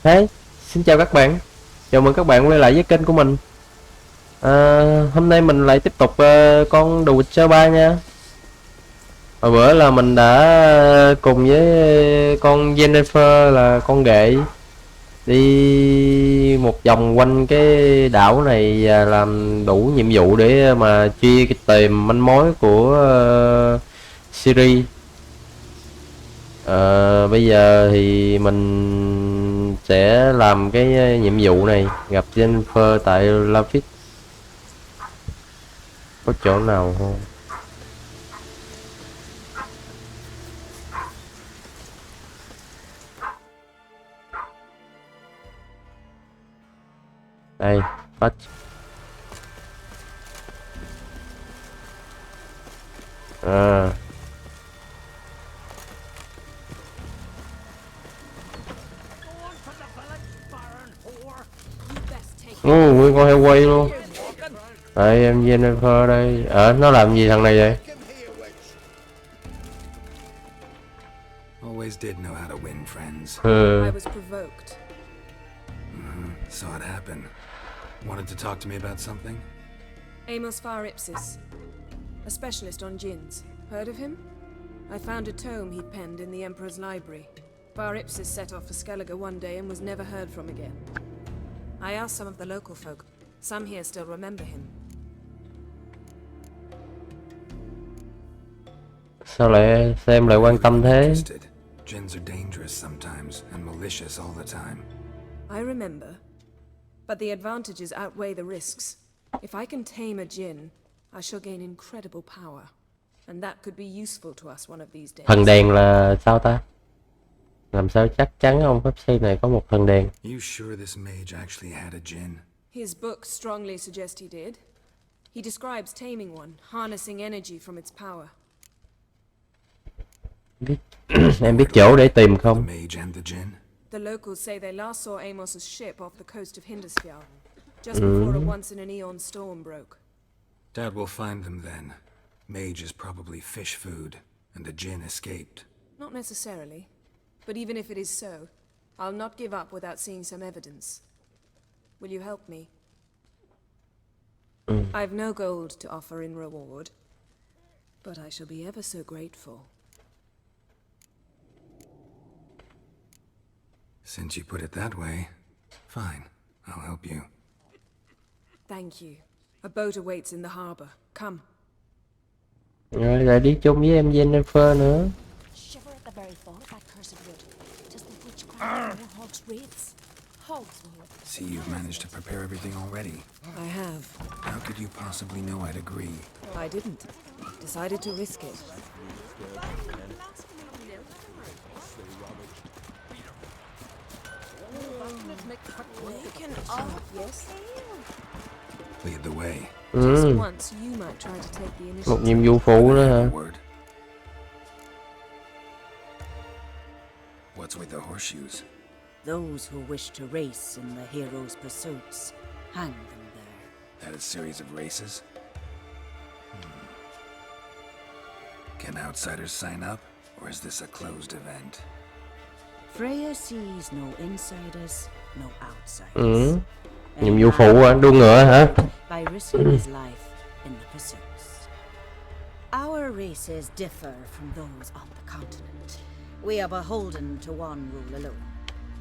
Hey, xin chào các bạn. Chào mừng các bạn quay lại với kênh của mình. Hôm nay mình lại tiếp tục con The Witcher 3 nha. Hồi bữa là mình đã cùng với con Jennifer là con ghệ đi một vòng quanh cái đảo này và làm đủ nhiệm vụ để mà truy tìm manh mối của Siri. Bây giờ thì mình sẽ làm cái nhiệm vụ này, gặp Jennifer tại Lafit. Có chỗ nào không? Đây, phát. Nguyên con heo quay luôn. Đây em Jennifer đây. Nó làm gì thằng này vậy? Always did know how to win friends. I was provoked. Saw it happen. Wanted to talk to me about something? Amos Far Ipsis, a specialist on djinns. Heard of him? I found a tome he penned in the Emperor's library. Far Ipsis set off for Skellige one day and was never heard from again. I asked some of the local folk. Some here still remember him. Sao em lại quan tâm thế? Djinns are dangerous sometimes and malicious all the time. I remember, but the advantages outweigh the risks. If I can tame a djinn, I shall gain incredible power, and that could be useful to us one of these days. Thần đèn là sao ta? Làm sao chắc chắn ông pháp sư này có một thần đèn? You sure this mage actually had a djinn? His book strongly suggests he did. He describes taming one, harnessing energy from its power. Em biết chỗ để tìm không? The locals say they last saw Amos's ship off the coast of Hindusfjall, just before a once-in-an-eon storm broke. Doubt we'll find them then. Mage is probably fish food, and the djinn escaped. Not necessarily, but even if it is so, I'll not give up without seeing some evidence. Will you help me? I've no gold to offer in reward, but I shall be ever so grateful. Since you put it that way, fine, I'll help you. Thank you. A boat awaits in the harbor. Come. Rồi lại đi chung với em Jennifer nữa. Shiver at the very thought of that cursed wood. Just the witchcraft of your hog's wraiths. Hogs will. See, you've managed to prepare everything already. I have. How could you possibly know I'd agree? I didn't. Decided to risk it. Lead the way. Just once you might try to take the initiative. Một nhiệm vụ phụ nữa hả? What's with the horseshoes? Those who wish to race in the hero's pursuits, hang them there. That a series of races? Can outsiders sign up, or is this a closed event? Freya sees no insiders, no outsiders. Nhiệm vụ phụ à? Đua ngựa hả? By risking his life in the pursuits. Our races differ from those on the continent. We are beholden to one rule alone.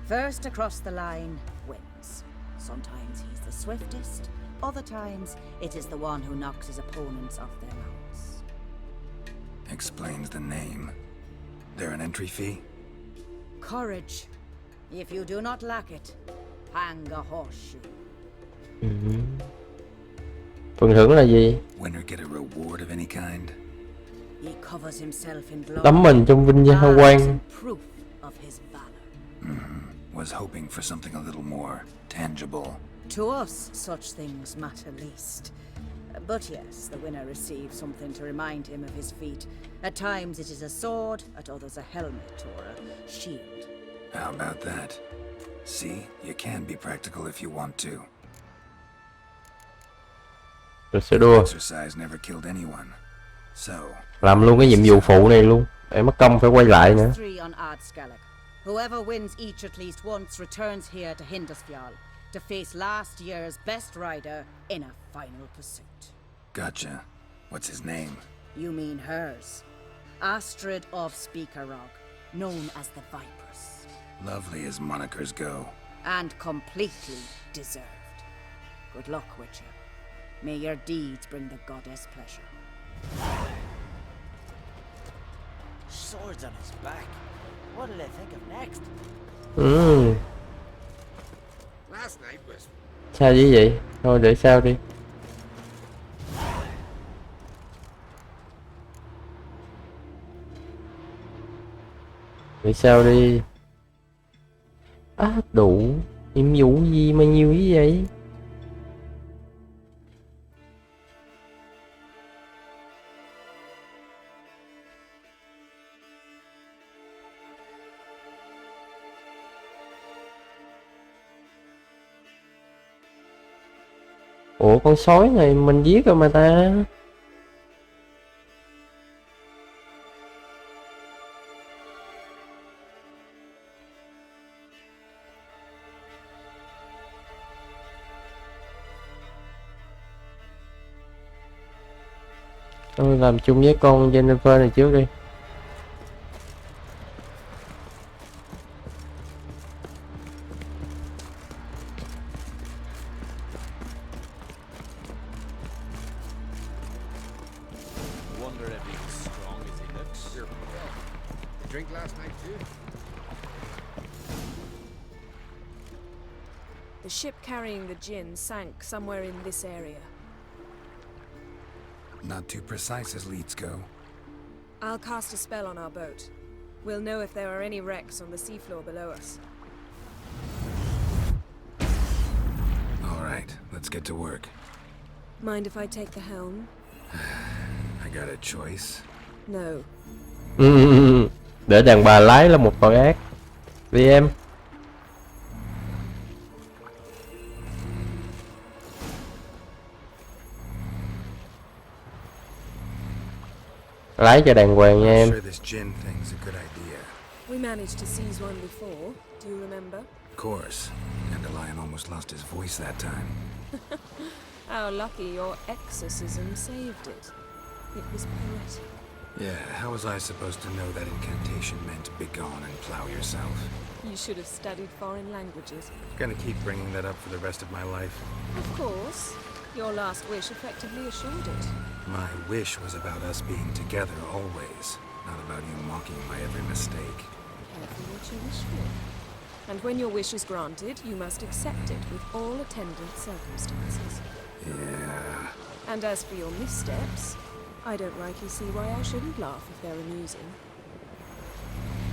First across the line wins. Sometimes he's the swiftest, other times it is the one who knocks his opponents off their mounts. Explains the name. There an entry fee? Courage. If you do not lack it, hang a horseshoe. Phần thưởng là gì? Winner get a reward of any kind? He covers himself in glory. Tắm mình trong vinh quang quang. Proof of his valor. Was hoping for something a little more tangible. To us, such things matter least. But yes, the winner receives something to remind him of his feat. At times it is a sword, at others a helmet or a shield. How about that? See, you can be practical if you want to. Rồi sẽ đua. Exercise never killed anyone. So, Làm luôn cái nhiệm vụ phụ này luôn. Để mất công phải quay lại nữa. Whoever wins each at least once returns here to Hindusfjall to face last year's best rider in a final pursuit. Gotcha. What's his name? You mean hers. Astrid of Speakerog, known as the Vipress. Lovely as monikers go. And completely deserved. Good luck, Witcher. May your deeds bring the goddess pleasure. Swords on his back. What'll they think of next? Last night was... Sao chứ vậy? Thôi để sao đi. Để sao đi. Á, đủ. Nhiệm vụ gì mà nhiều như vậy? Ủa con sói này mình giết rồi mà ta. Tôi làm chung với con Jennifer này trước đi. Drink last night too? The ship carrying the gin sank somewhere in this area. Not too precise as leads go. I'll cast a spell on our boat. We'll know if there are any wrecks on the seafloor below us. All right, let's get to work. Mind if I take the helm? I got a choice. No. Để đàn bà lái là một tội ác. Đi em. Lái cho đàng hoàng nha em. I'm sure this gin thing's a good idea. We managed to seize one before. Do you remember? Of course. And the lion almost lost his voice that time. How lucky your exorcism saved it. It was poetic. Yeah, how was I supposed to know that incantation meant begone and plow yourself? You should have studied foreign languages. Gonna keep bringing that up for the rest of my life. Of course. Your last wish effectively assured it. My wish was about us being together always, not about you mocking my every mistake. Careful what you wish for. And when your wish is granted, you must accept it with all attendant circumstances. Yeah. And as for your missteps, I don't rightly see why I shouldn't laugh if they're amusing.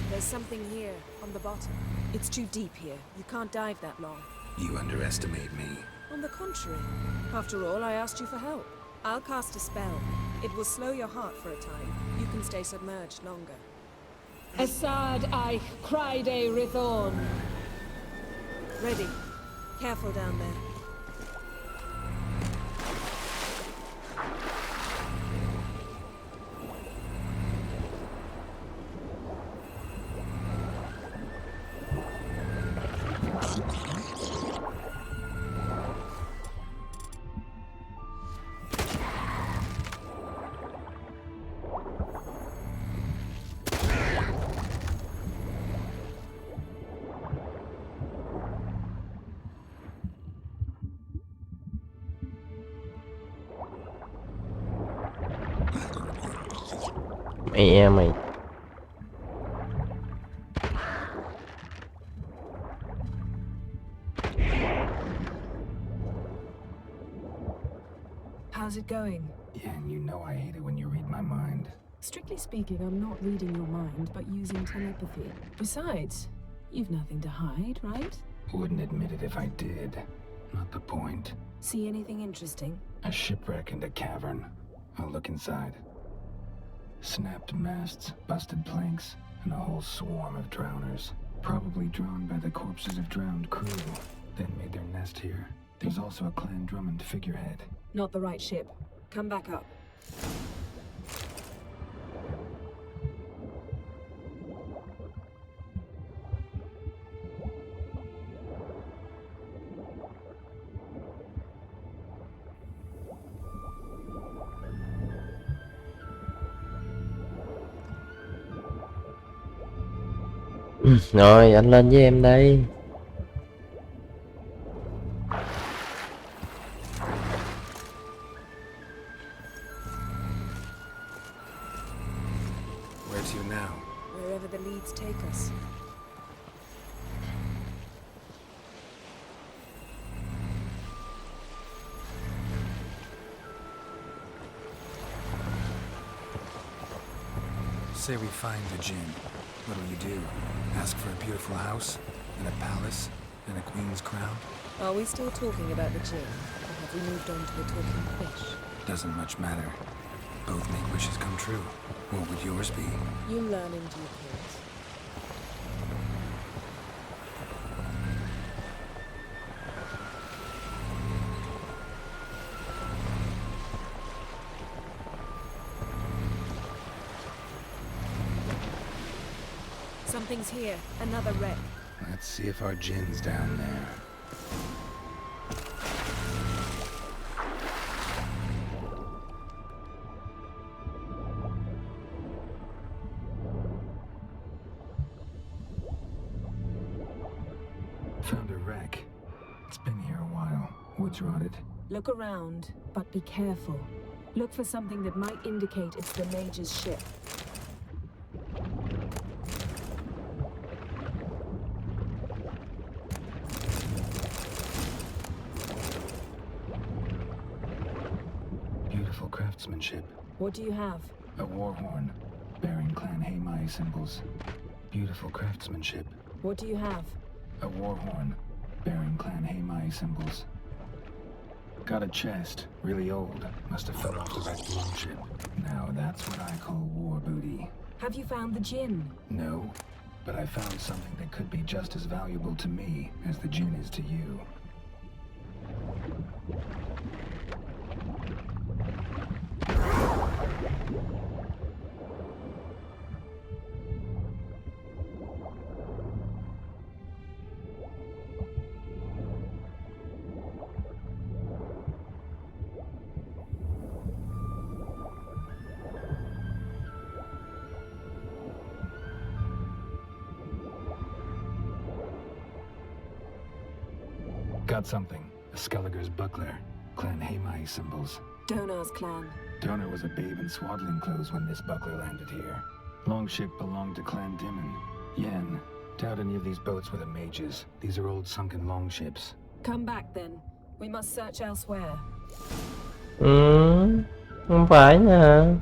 There's something here, on the bottom. It's too deep here. You can't dive that long. You underestimate me. On the contrary. After all, I asked you for help. I'll cast a spell. It will slow your heart for a time. You can stay submerged longer. Assad I Criede Rithorn. Ready. Careful down there. Mẹ mày. How's it going? Yeah, and you know I hate it when you read my mind. Strictly speaking, I'm not reading your mind, but using telepathy. Besides, you've nothing to hide, right? Wouldn't admit it if I did. Not the point. See anything interesting? A shipwreck and a cavern. I'll look inside. Snapped masts, busted planks, and a whole swarm of drowners. Probably drawn by the corpses of drowned crew, then made their nest here. There's also a Clan Drummond figurehead. Not the right ship. Come back up. Rồi anh lên với em đây. Where to now? Wherever the leads take us. Say we find the djinn. What'll you do? Ask for a beautiful house? And a palace? And a queen's crown? Are we still talking about the djinn? Or have we moved on to the talking fish? Doesn't much matter. Both make wishes come true. What would yours be? You learn in due course. Something's here. Another wreck. Let's see if our djinn's down there. Found a wreck. It's been here a while. Wood's rotted. Look around, but be careful. Look for something that might indicate it's the mage's ship. Beautiful craftsmanship. What do you have? A war horn, bearing Clan Haimai symbols. Beautiful craftsmanship. What do you have? A war horn, bearing Clan Haimai symbols. Got a chest, really old. Must have fell off the wrecked longship. Now that's what I call war booty. Have you found the djinn? No, but I found something that could be just as valuable to me as the djinn is to you. Got something. A Skellige's buckler. Clan Haimai symbols. Donar's clan. Donar was a babe in swaddling clothes when this buckler landed here. Longship belonged to Clan Dimon. Yen. Doubt any of these boats were the mages. These are old sunken longships. Come back then. We must search elsewhere. Không phải nha.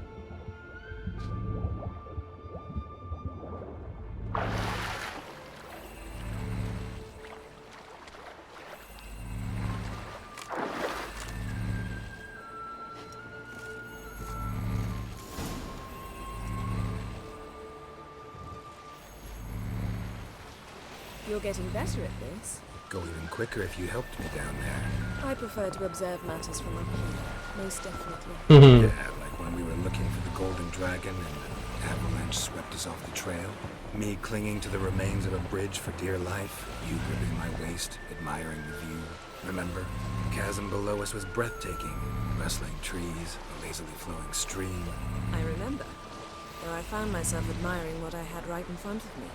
You're getting better at this. Go even quicker if you helped me down there. I prefer to observe matters from up here, most definitely. Yeah, like when we were looking for the golden dragon and an avalanche swept us off the trail. Me clinging to the remains of a bridge for dear life. You gripping my waist, admiring the view. Remember? The chasm below us was breathtaking. Rustling trees, a lazily flowing stream. I remember, though I found myself admiring what I had right in front of me.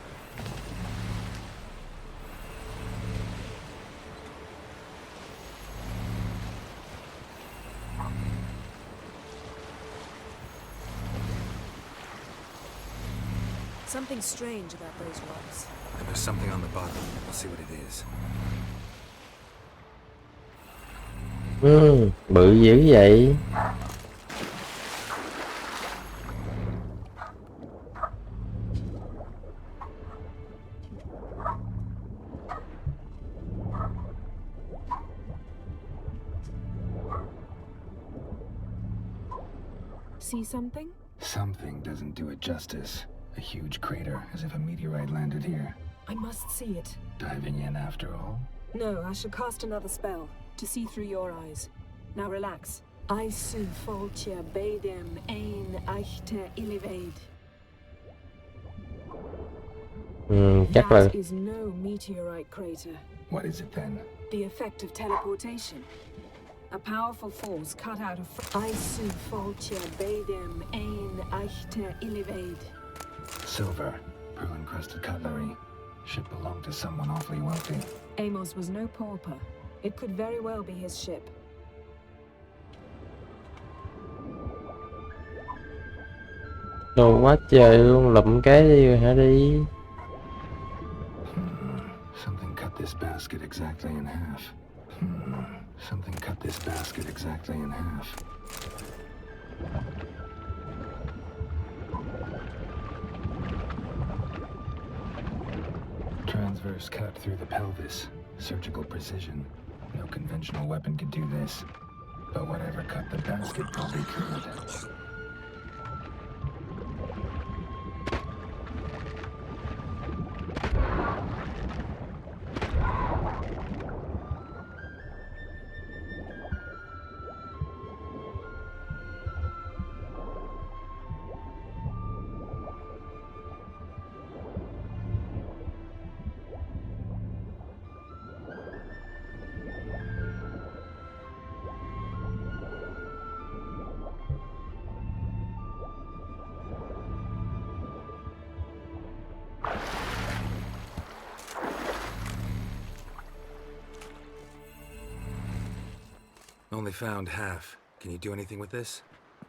Something strange about those rocks. And there's something on the bottom. We'll see what it is. Bự dữ vậy. See something? Something doesn't do it justice. A huge crater, as if a meteorite landed here. I must see it. Diving in after all? No, I shall cast another spell, to see through your eyes. Now relax. I su foltje bedem ein echte illivaid. Chắc là That is no meteorite crater. What is it then? The effect of teleportation. A powerful force cut out of... I su foltje bedem ein echte illivaid. Silver, pearl-encrusted cutlery. Ship belonged to someone awfully wealthy. Amos was no pauper. It could very well be his ship. Đồ quá trời luôn, lụm cái đi rồi hả đi. Something cut this basket exactly in half. Something cut this basket exactly in half. Transverse cut through the pelvis. Surgical precision. No conventional weapon could do this. But whatever cut the basket probably could. Only found half. Can you do anything with this?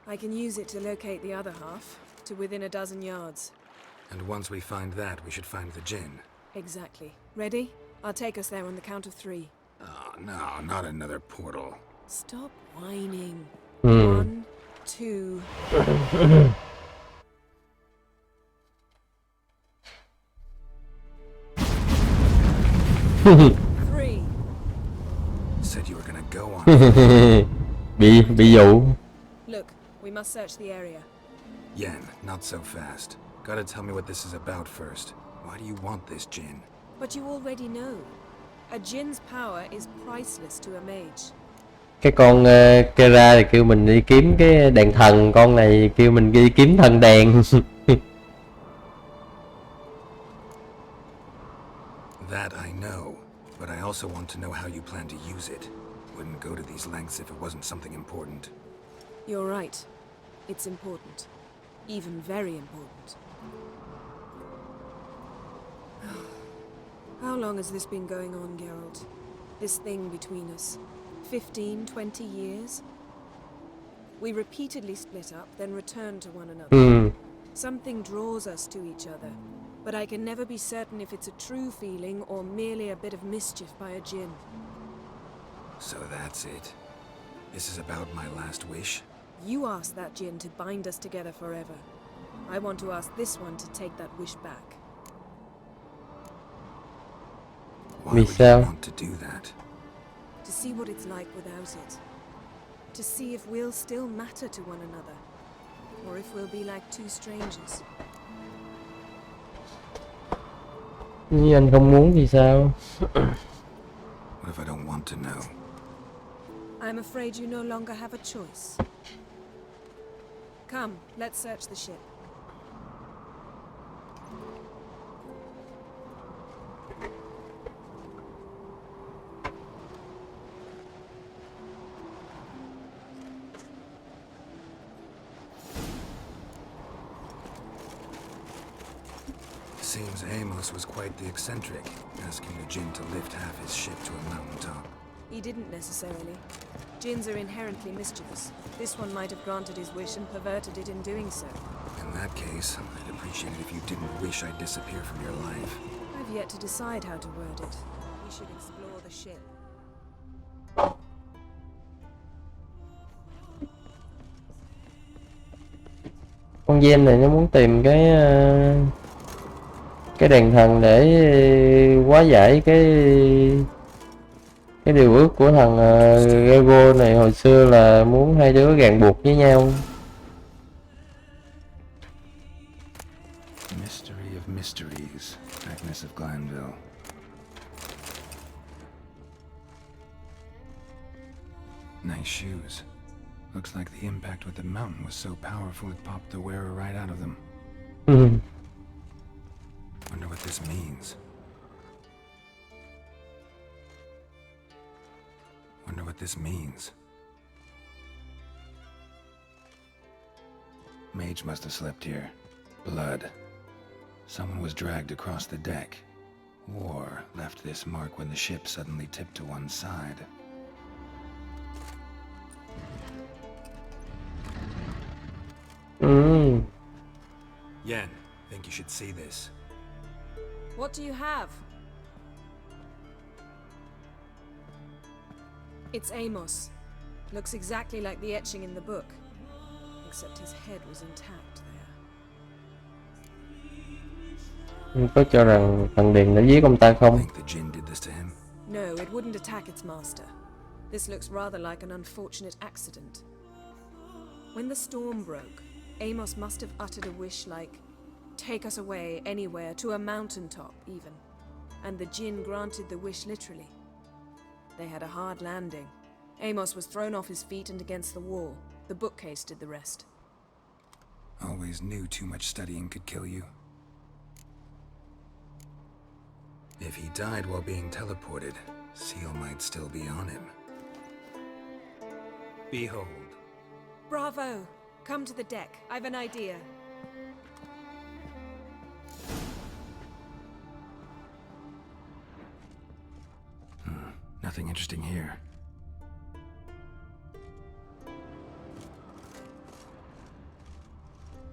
I can use it to locate the other half, to within a dozen yards. And once we find that, we should find the djinn. Exactly. Ready? I'll take us there on the count of 3. Oh, no, not another portal. Stop whining. Ừ. 1, 2... Three. Said you were gonna go on. bị dụ. Look, we must search the area. Yen, not so fast. Gotta tell me what this is about first. Why do you want this djinn? But you already know. A djinn's power is priceless to a mage. Cái con Kera thì kêu mình đi kiếm cái đèn thần, con này kêu mình đi kiếm thần đèn. That I know, but I also want to know how you plan to use it. Wouldn't go to these lengths if it wasn't something important. You're right. It's important. Even very important. How long has this been going on, Geralt? This thing between us? 15, 20 years? We repeatedly split up, then returned to one another. Ừ. Something draws us to each other, but I can never be certain if it's a true feeling or merely a bit of mischief by a djinn. So that's it. This is about my last wish? You asked that djinn to bind us together forever. I want to ask this one to take that wish back. Why would Sao? you want to do that? To see what it's like without it. To see if we'll still matter to one another. Or if we'll be like two strangers. Nếu anh không muốn thì sao? What if I don't want to know? I'm afraid you no longer have a choice. Come, let's search the ship. Seems Amos was quite the eccentric, asking the djinn to lift half his ship to a mountaintop. He didn't necessarily. Djinns are inherently mischievous. This one might have granted his wish and perverted it in doing so. In that case, I'd appreciate it if you didn't wish I'd disappear from your life. I've yet to decide how to word it. We should explore the ship. Con Gen này nó muốn tìm cái đèn thần để hóa giải cái điều ước của thằng Gego này hồi xưa là muốn hai đứa ràng buộc với nhau. Mystery of mysteries, Agnes of Glanville. Nice shoes. Looks like the impact with the mountain was so powerful it popped the wearer right out of them. Wonder what this means. Wonder what this means. Mage must have slept here. Blood. Someone was dragged across the deck. War left this mark when the ship suddenly tipped to one side. Yen, think you should see this. What do you have? It's Amos. Looks exactly like the etching in the book. Except his head was intact there. Có cho rằng thằng Điền đã giết ông ta không? Think the Jinn did this to him? No, it wouldn't attack its master. This looks rather like an unfortunate accident. When the storm broke, Amos must have uttered a wish like, "Take us away, anywhere, to a mountaintop, even." And the Jinn granted the wish literally. They had a hard landing. Amos was thrown off his feet and against the wall. The bookcase did the rest. Always knew too much studying could kill you. If he died while being teleported, Seal might still be on him. Behold. Bravo! Come to the deck. I've an idea. Nothing interesting here.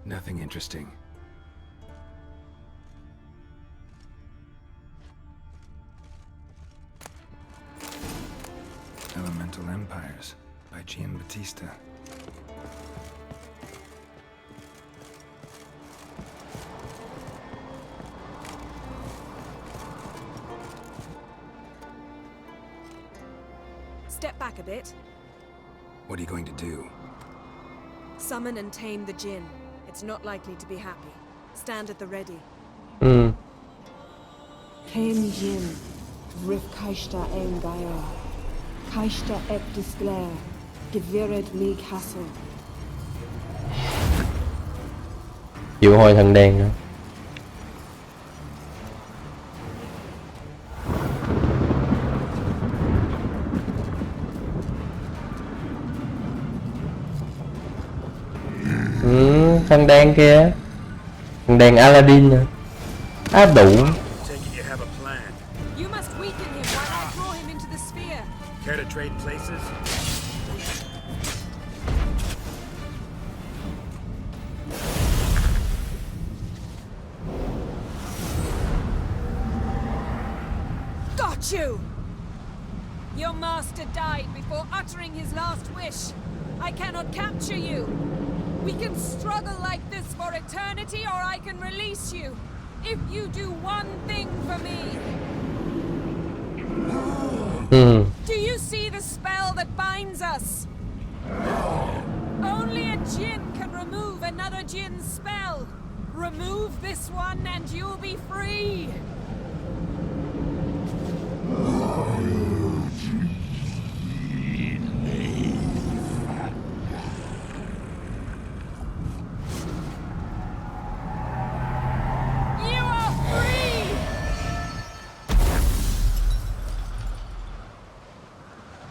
Nothing interesting. Elemental Empires by Giambattista. Step back a bit. What are you going to do? Summon and tame the Jinn. It's not likely to be happy. Stand at the ready. Came Jin, Rif Kaishta en Gaia, Kaishta et Disglair, Gevired li Castle. Triệu hồi thằng đen nữa. Thằng đen kia, thằng đen Aladdin nè, áp đủ. Take it you have a plan. You must weaken him while I draw him into the sphere. Care to trade places? Got you! Your master died before uttering his last wish. I cannot capture you. We can struggle like this for eternity, or I can release you. If you do one thing for me. Do you see the spell that binds us? Only a Jinn can remove another Jinn's spell. Remove this one and you'll be free.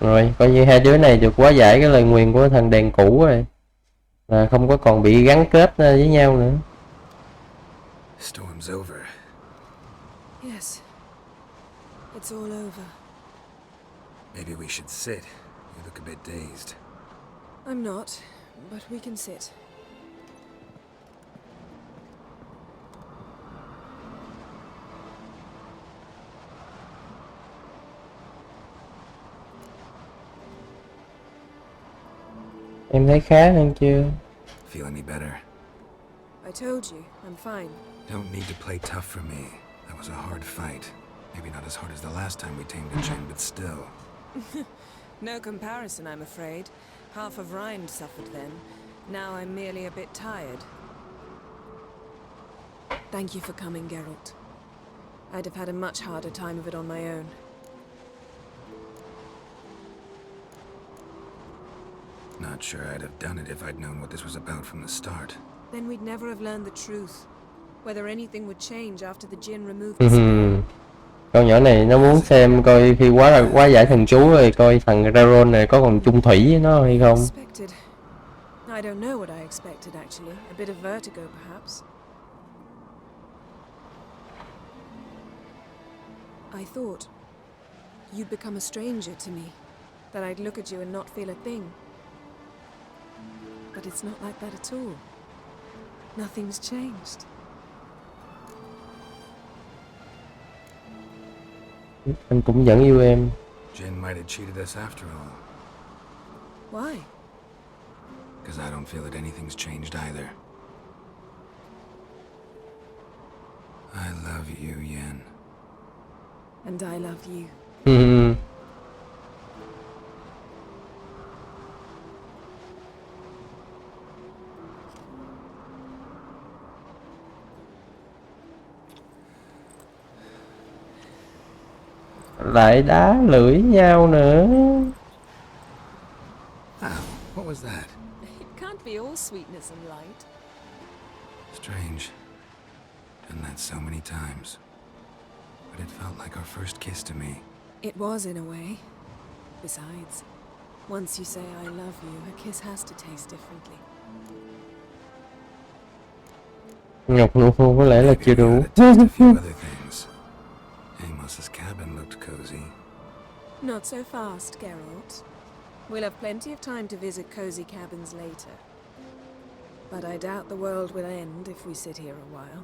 Rồi, coi như hai đứa này được hóa giải cái lời nguyền của thằng đèn cũ rồi. Là không có còn bị gắn kết với nhau nữa. Storm's over. Yes. It's all over. Maybe we should sit. You look a bit dazed. I'm not, but we can sit. Em thấy khá hơn chưa? Feel any better? I told you, I'm fine. Don't need to play tough for me. That was a hard fight. Maybe not as hard as the last time we tamed a Jinn, but still. No comparison, I'm afraid. Half of Rind suffered then. Now I'm merely a bit tired. Thank you for coming, Geralt. I'd have had a much harder time of it on my own. Not sure I'd have done it if I'd known what this was about from the start. Then we'd never have learned the truth. Whether anything would change after the Jinn removed the spell. Con nhỏ này nó muốn xem coi khi quá giải thần chú rồi coi thằng Geralt này có còn chung thủy với nó hay không. I don't know what I expected actually. A bit of vertigo perhaps. I thought you'd become a stranger to me, that I'd look at you and not feel a thing. But it's not like that at all. Nothing's changed. Anh cũng vẫn yêu em. Jin might have cheated us after all. Why? Because I don't feel that anything's changed either. I love you, Yen. And I love you. Lại đá lưỡi nhau nữa. Wow, what was that? It can't be all sweetness and light. Strange. Done that so many times. But it felt like our first kiss to me. It was in a way. Besides, once you say I love you, a kiss has to taste differently. Ngọc nụ hôn có lẽ là chưa đủ. Maybe we ought to taste a few other things. Amos's cabin looked cozy. Not so fast, Geralt. We'll have plenty of time to visit cozy cabins later. But I doubt the world will end if we sit here a while.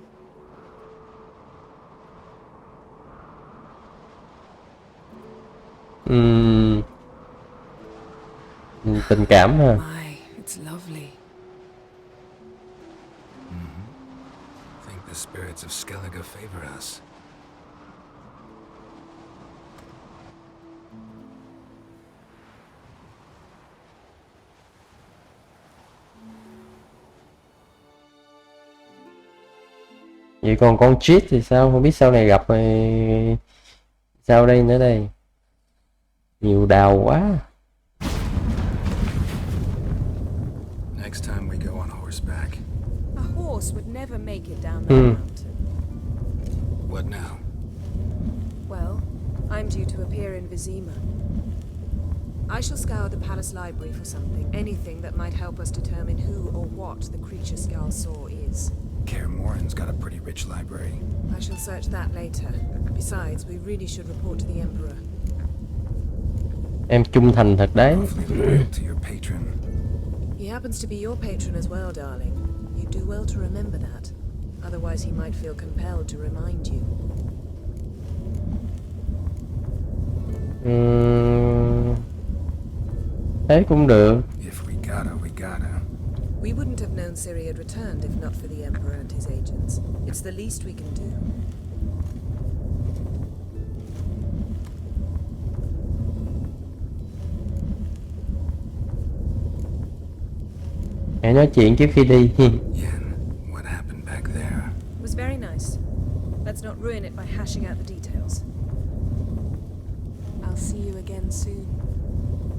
Tình cảm ha. My, it's lovely. I think the spirits of Skellige favor us. Vậy còn con cheat thì sao? Không biết sau này gặp rồi sao đây nữa đây. Nhiều đào quá. Next time we go on horseback. A horse would never make it down that mountain. What now? Well, I'm due to appear in Vizima. I shall scour the palace library for something, anything that might help us determine who or what the creature Skal saw is. Kaer Morhen's got a pretty rich library. I shall search that later. Besides, we really should report to the Emperor. Em trung thành thật đấy. Awfully loyal to your patron. He happens to be your patron as well, darling. You do well to remember that. Otherwise he might feel compelled to remind you. Thế cũng được. If we gotta, we gotta. We wouldn't have known Ciri had returned if not for the Emperor and his agents. It's the least we can do. Hãy nói chuyện trước khi đi. Yen, what happened back there? It was very nice. Let's not ruin it by hashing out the details. I'll see you again soon.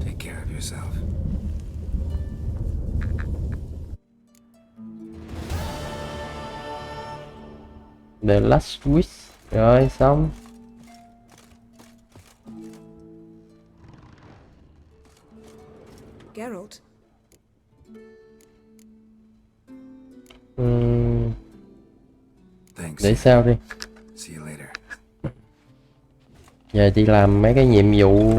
Take care of yourself. The Last Wish. Rồi xong. Geralt, Thanks. Để sao đi. See you later. Giờ đi làm mấy cái nhiệm vụ.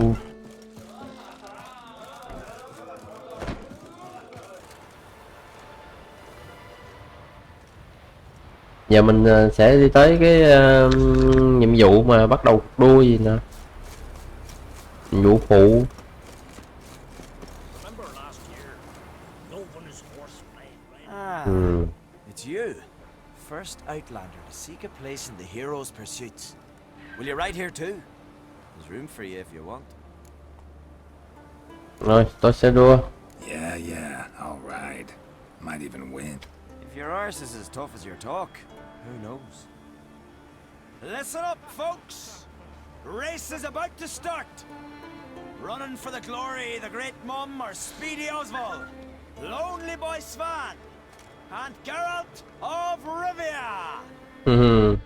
Giờ mình sẽ đi tới cái nhiệm vụ mà bắt đầu cuộc đua gì nè. Nhiệm vụ phụ. It's you. First Outlander to seek a place in the hero's pursuits. Will you ride here too? There's room for you if you want. Rồi, tôi sẽ đua. Yeah, I'll ride. Might even win. If your arse is as tough as your talk, who knows? Listen up, folks! Race is about to start! Running for the glory, the great mum, or speedy Oswald, lonely boy Svan, and Geralt of Rivia! Grab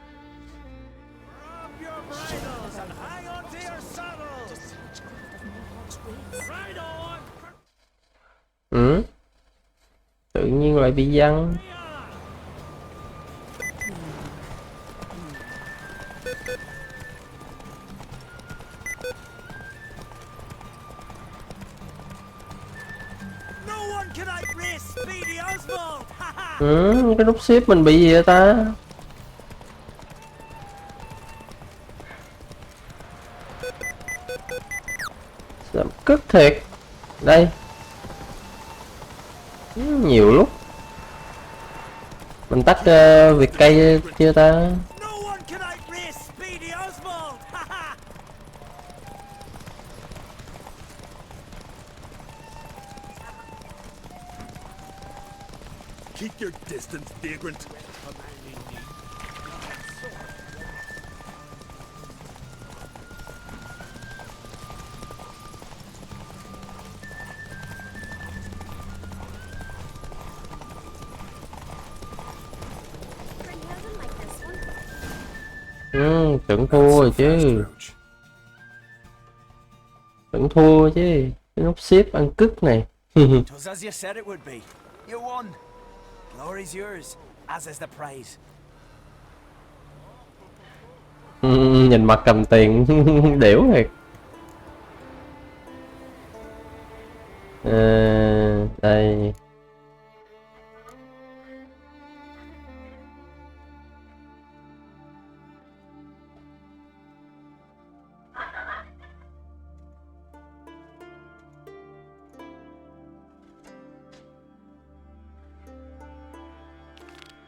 your bridles and hang on to your saddles! Ride on! Tự nhiên lại bị văng. can outrace Speedy Oswald. Cái nút ship mình bị gì vậy ta? Giảm cất thiệt. Đây. Nhiều lúc. Mình tắt việc cây chưa ta? No one can outrace Speedy Oswald. Keep your distance, vagrant. Tưởng thua rồi chứ. Tưởng thua chứ. Cái nút ship ăn cứt này. It was as you said it would be. You won. Glory's yours, as is the prize. Nhìn mặt cầm tiền đểu thiệt. Đây.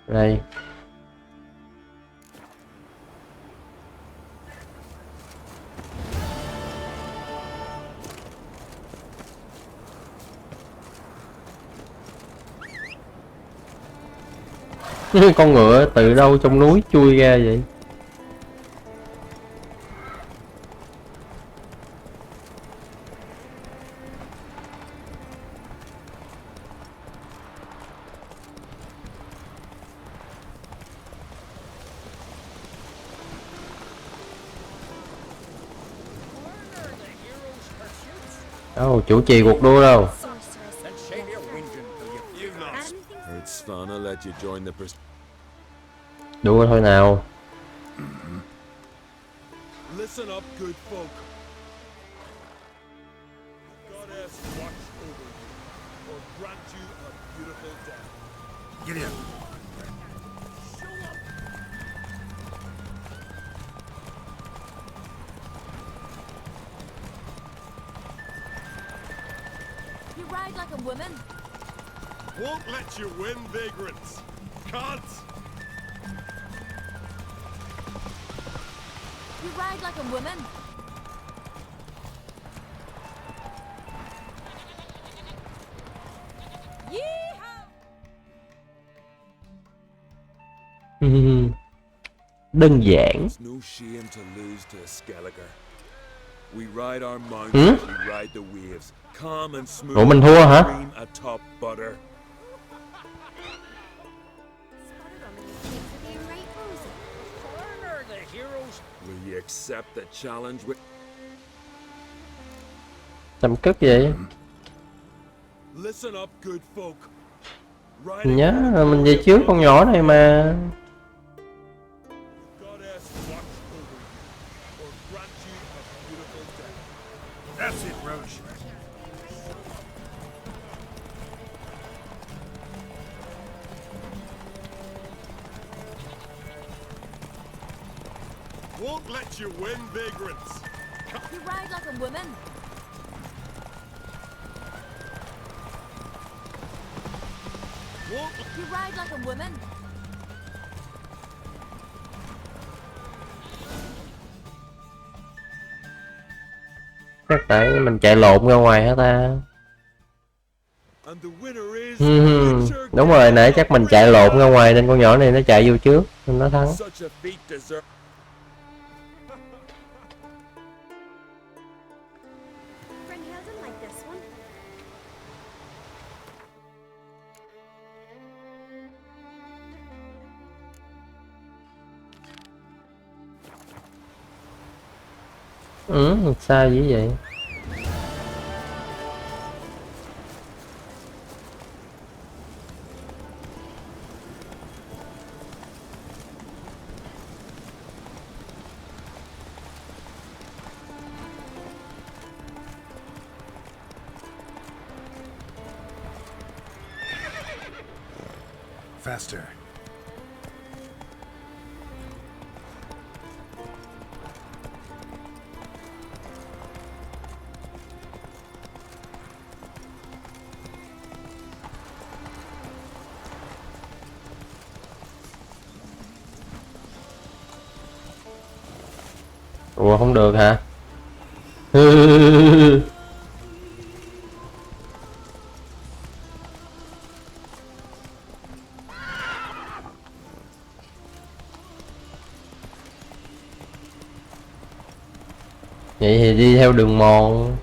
Đây. Con ngựa từ đâu trong núi chui ra vậy? Đâu, chủ trì cuộc đua đâu? Đua thôi nào. Listen up, good folk. Goddess watch over you, or grant you a beautiful death. Get in. Show up. You ride like a woman. Won't let you win, vagrants. Can't. You ride like a woman. Đơn giản. There's no shame to lose to a Skellige. We ride our mountains, we ride the waves, calm and smooth. Ủa mình thua hả? Cream atop butter. Will you accept the challenge with... Tầm cất vậy? Listen up, good folk. Mình nhớ là mình về trước con nhỏ này mà. Goddess watch over you, or grant you a beautiful death. That's it, Roche. Won't let you win, vagrants. You ride like a woman. You ride like a woman. Chắc tại mình chạy lộn ra ngoài hả ta? And the winner is Đúng rồi, nãy chắc mình chạy lộn ra ngoài nên con nhỏ này nó chạy vô trước nên nó thắng. such a feat deserves. Sao dữ vậy? Faster. Ủa không được hả? Vậy thì đi theo đường mòn.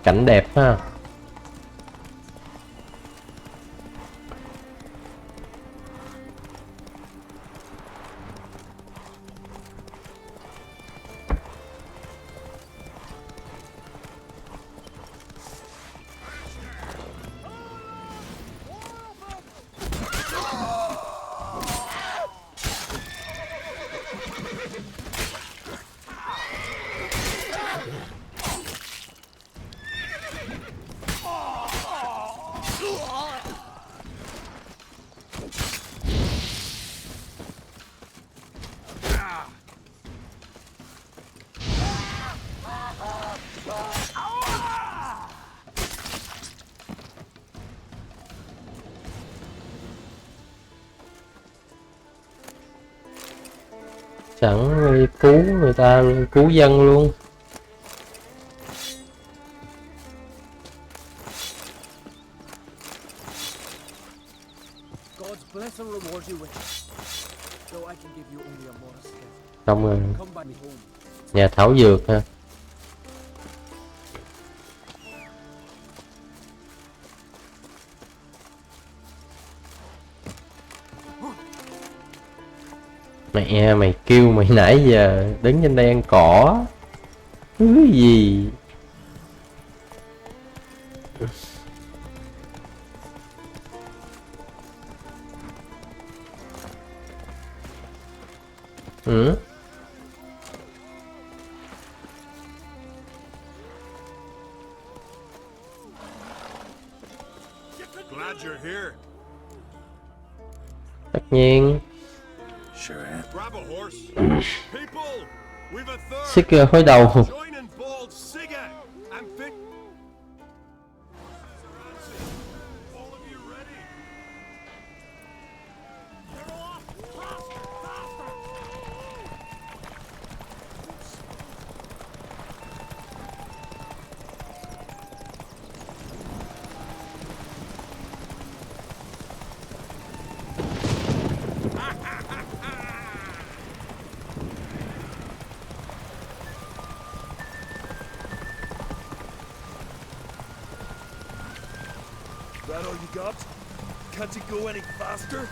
Cảnh đẹp ha. Chẳng đi cứu người ta, cứu dân luôn. Xong rồi. Nhà thảo dược ha. Mẹ mày kêu mày nãy giờ đứng trên đây ăn cỏ. Thứ gì? Ừ. Glad you're here. Tất nhiên. Grab a horse. People, we've a third. Xích khối đầu. Join in bold Siga and think. All of you ready? That all you got? Can't you go any faster?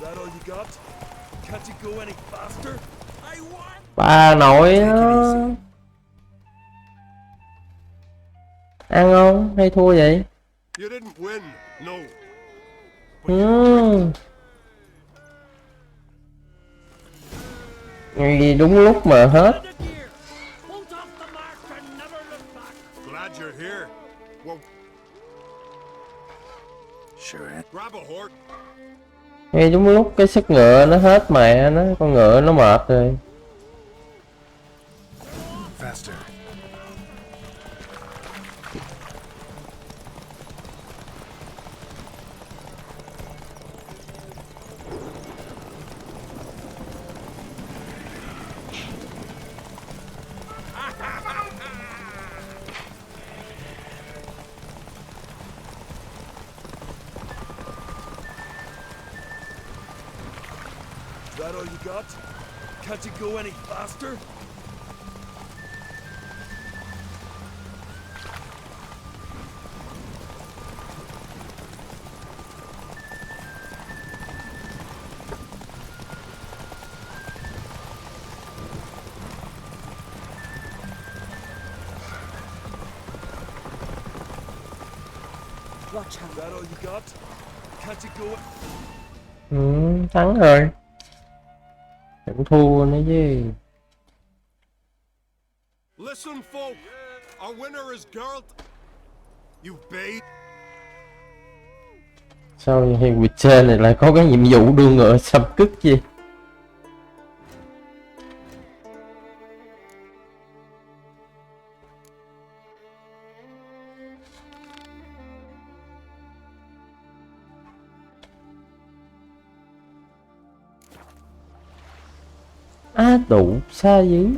That all you got? Can't you go any faster? I want. Ba nội á. Ăn không? Hay thua vậy? You didn't win, no. Ngay đúng lúc mà hết. Glad you're here. Well, Sure. grab a horse. Ngay đúng lúc cái sức ngựa nó hết mẹ nó, con ngựa nó mệt rồi. Faster. That all you got? Can't you go any faster? Watch out. That all you got? Can't you go? Thắng rồi. Chẳng thua nữa chứ. Listen, folk. Our winner is Geralt. You bait. Sao hiện Witcher này lại có cái nhiệm vụ đua ngựa sầm cứt gì? Đủ xa dữ.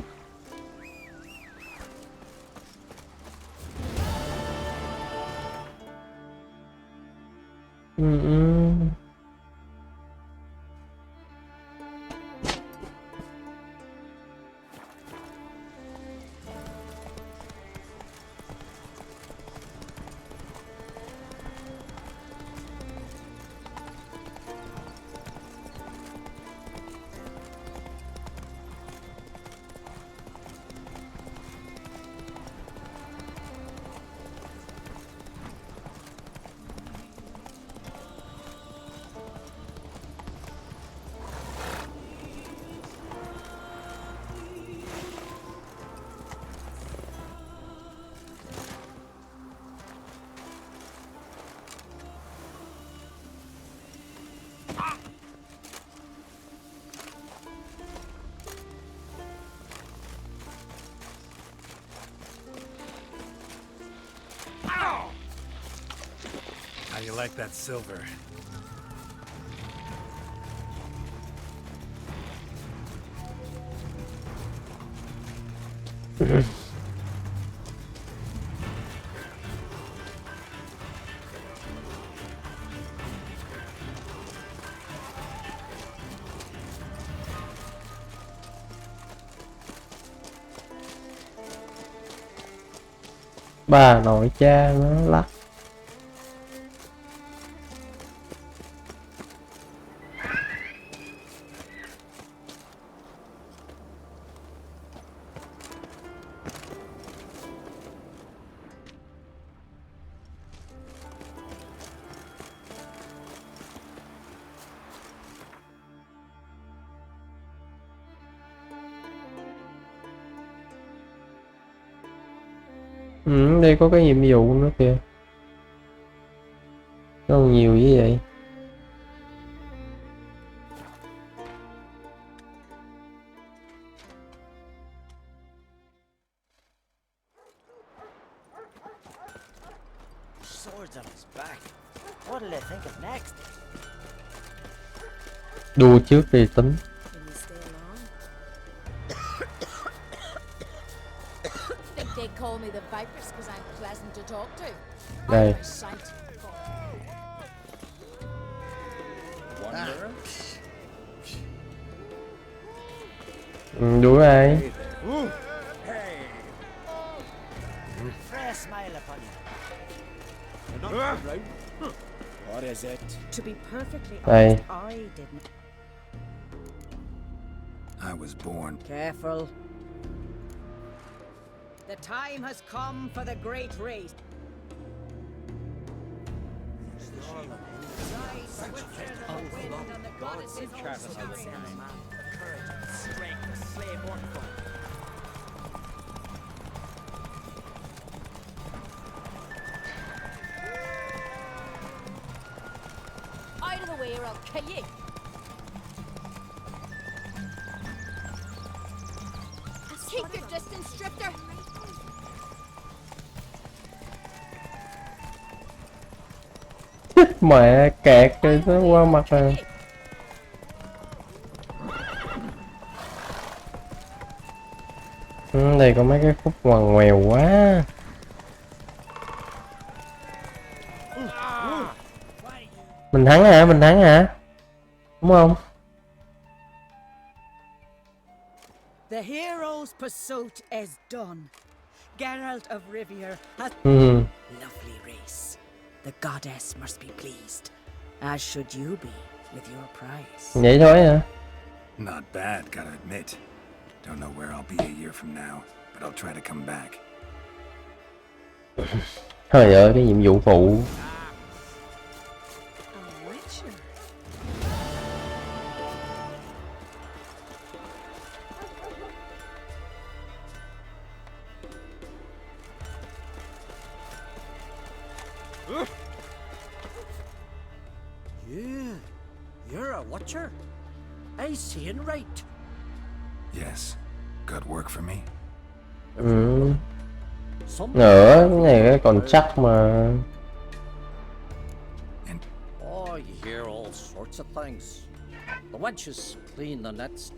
How you like that silver? Bà nội cha nó lắc. Đây có cái nhiệm vụ nữa kìa. Có nhiều như vậy. Đua trước thì tính. Đây. Đuổi ai? Đây. I was born. Careful. The time has come for the great race. Out of the way or I'll kill you. Keep your distance, Drifter. Mẹ kẹt rồi nó qua mặt rồi. Đây có mấy cái khúc ngoằn ngoèo quá. Mình thắng hả? Mình thắng hả? Đúng không? The hero's pursuit is done. Geralt of Rivia has lovely race. The goddess must be pleased, as should you be with your prize. Vậy thôi hả? Not bad, gotta admit. Don't know where I'll be a year from now, but I'll try to come back. Trời ơi, cái nhiệm vụ phụ. A Witcher. You're a Witcher? I seeing right. Yes. Good work for me. Nữa, cái này cái còn chắc mà. Oh, you hear all sorts of things. The wenches clean the nets.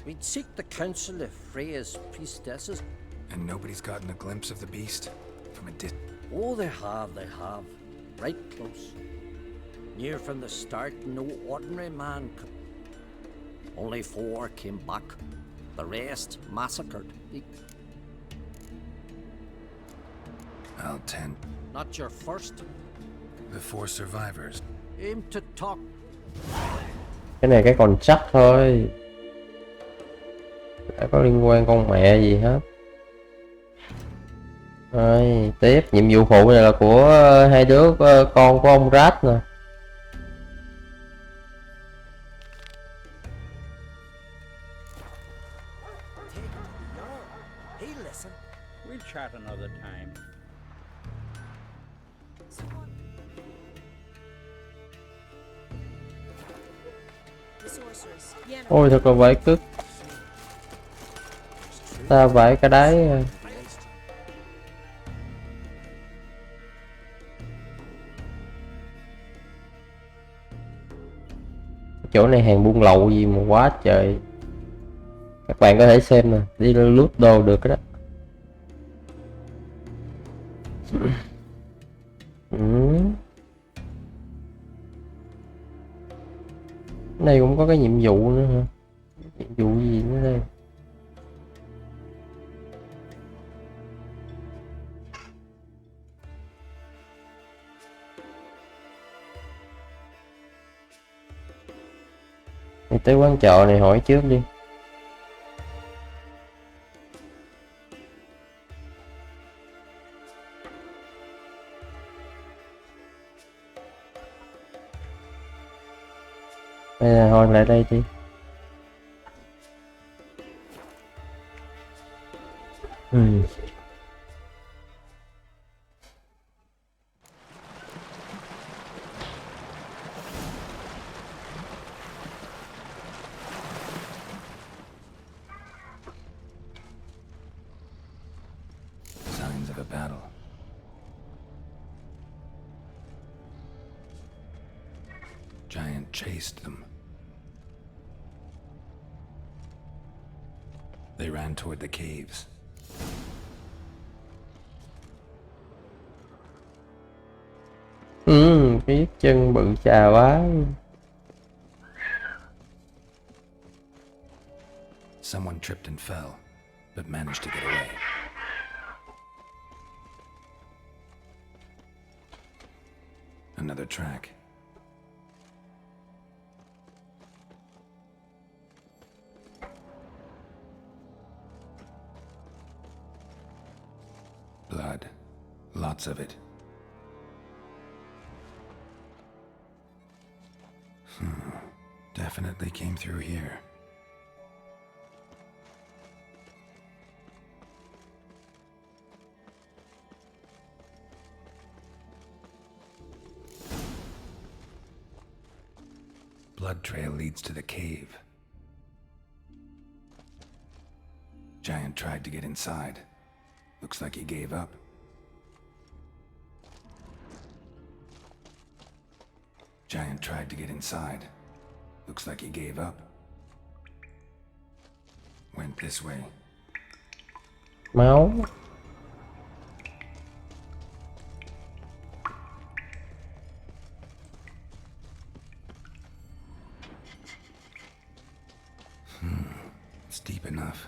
We'd seek the counsel of Freya's priestesses. And nobody's gotten a glimpse of the beast from a Oh, they have. Right close. Near from the start, no ordinary man could. Only 4 came back. The rest massacred. I'll tend. Not your first. The 4 survivors. Aim to talk. Cái này cái còn chắc thôi. Đã có liên quan con mẹ gì hết. Rồi, tiếp nhiệm vụ phụ này là của hai đứa con của ông Rad nè. We'll chat another time. Ôi thật là vãi cứt. Ta vãi cái đáy. Chỗ này hàng buôn lậu gì mà quá trời. Các bạn có thể xem nè, đi loot đồ được đó. Đây cũng có cái nhiệm vụ nữa hả? Nhiệm vụ gì nữa đây? Đi tới quán trọ này hỏi trước đi. Bây giờ thôi lại đây đi. Signs of a battle. Giant chased them. They ran toward the caves. Cái chân bự chà quá. Someone tripped and fell, but managed to get away. Another track. Blood. Lots of it. Definitely came through here. Blood trail leads to the cave. Giant tried to get inside. Looks like he gave up. Giant tried to get inside. Looks like he gave up. Went this way. Máu. It's deep enough. enough.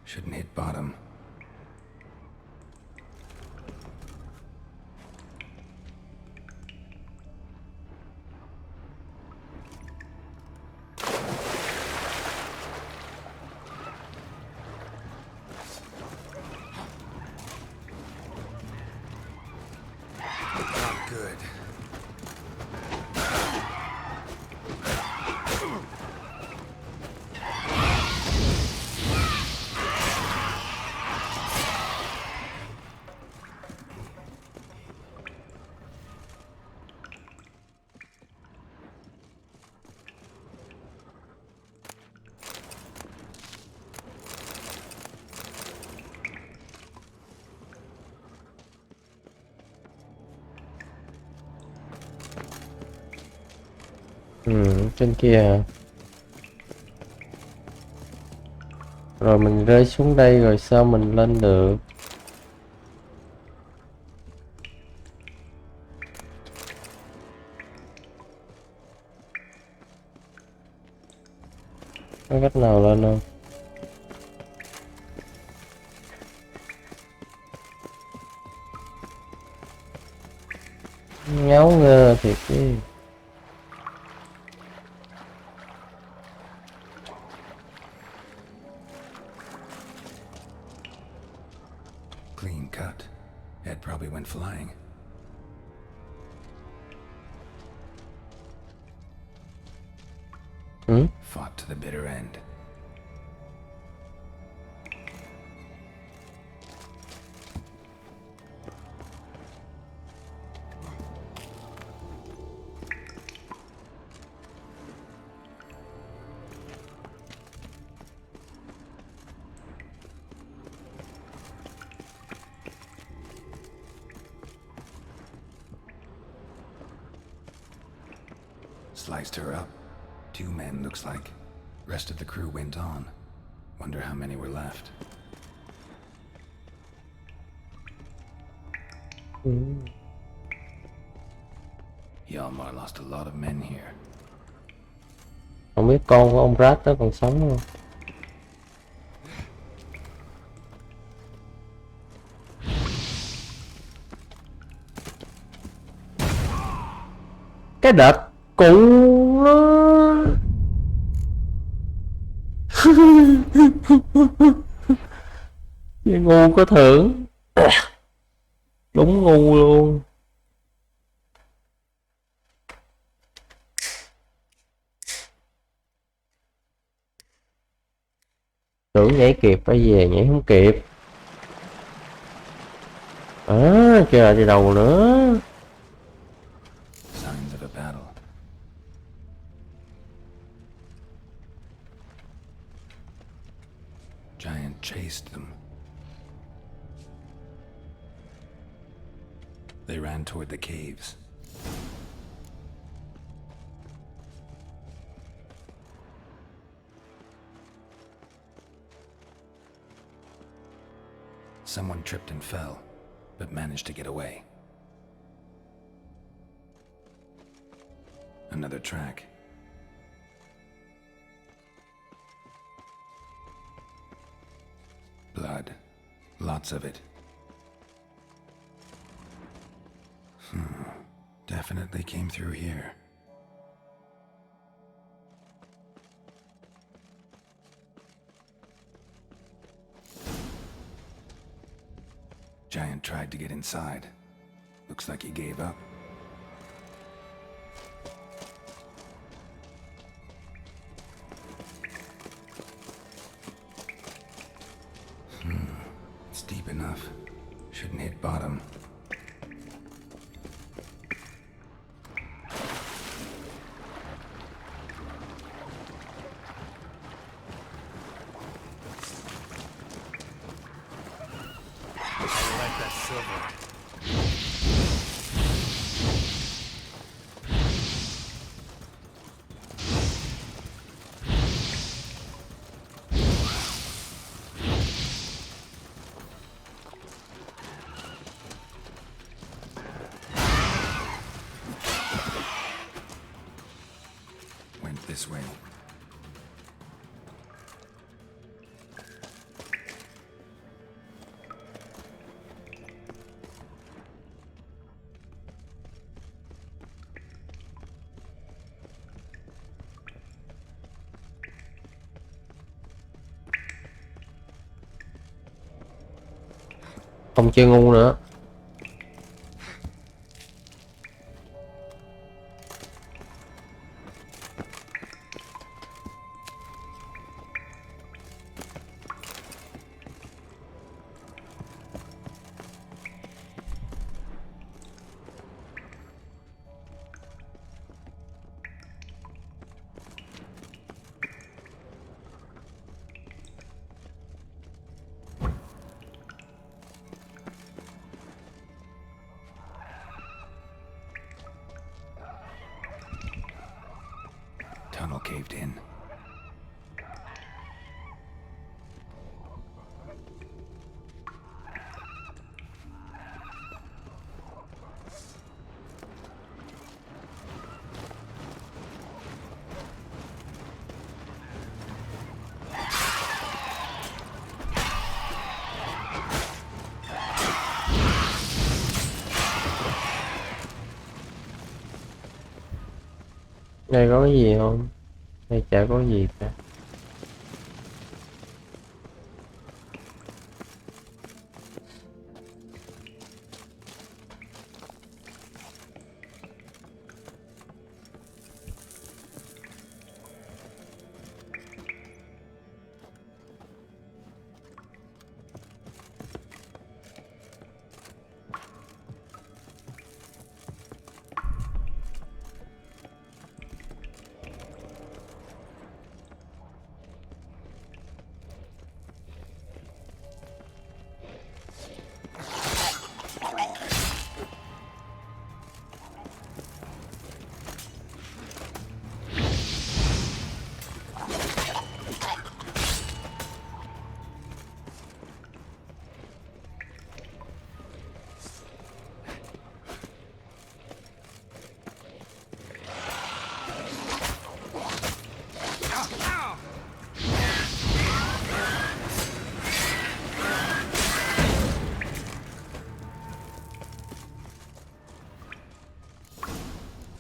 Shouldn't hit bottom. Not good. Trên kia. Rồi mình rơi xuống đây rồi sao mình lên được? Có cách nào lên không? Ngáo ngơ thiệt chứ. Clean cut. Ed probably went flying. Fought to the bitter end. Sliced her up. 2 men, looks like. Rest of the crew went on. Wonder how many were left. Hjalmar lost a lot of men here. Không biết con của ông Brad đó còn sống không? Cái đợt cũ nó ngu có thưởng. Đúng ngu luôn. Tưởng nhảy kịp phải về nhảy không kịp. Chơi lại từ đầu nữa. Signs of a battle. Giant chased them. They ran toward the caves. Someone tripped and fell, but managed to get away. Another track. Blood. Lots of it. Definitely came through here. Giant tried to get inside. Looks like he gave up. It's deep enough. Shouldn't hit bottom. This way. Không chơi ngu nữa. Tunnel caved in. Đây có cái gì không? Đây chả có gì cả.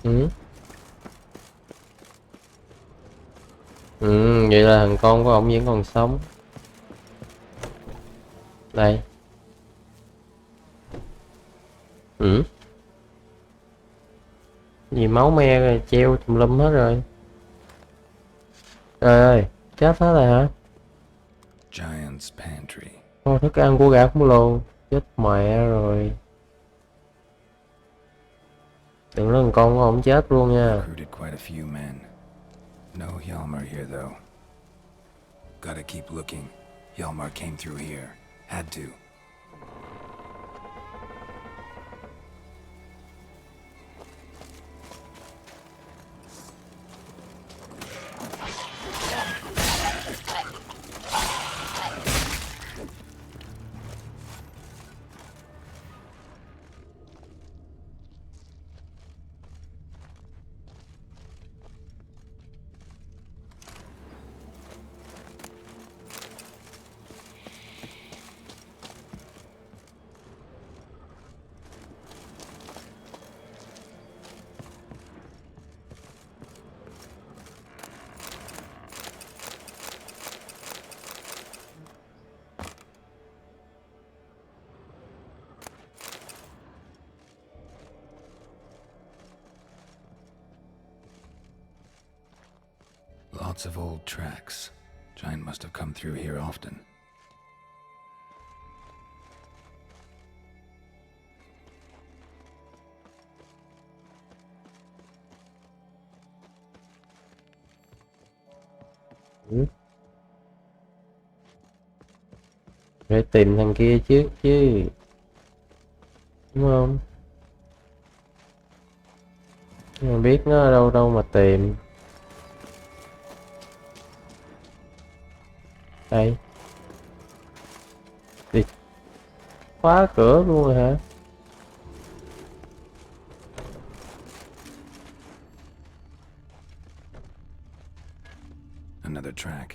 Ừ. Vậy là thằng con của ông vẫn còn sống. Đây. Gì máu me rồi treo tùm lum hết rồi. Trời ơi, chết hết rồi hả? Giant's pantry. Ô, thức ăn của gã khổng lồ. Chết mẹ rồi. Đừng nói thằng con của ông chết luôn nha. Recruited quite a few men. No Hjalmar here though. Gotta keep looking. Hjalmar came through here. Had to. Lots of old tracks. Giant must have come through here often. Phải tìm thằng kia trước chứ. Đúng không? Nhưng mà biết nó ở đâu đâu mà tìm. Đây. Đi. Khóa cửa luôn rồi hả? Another track.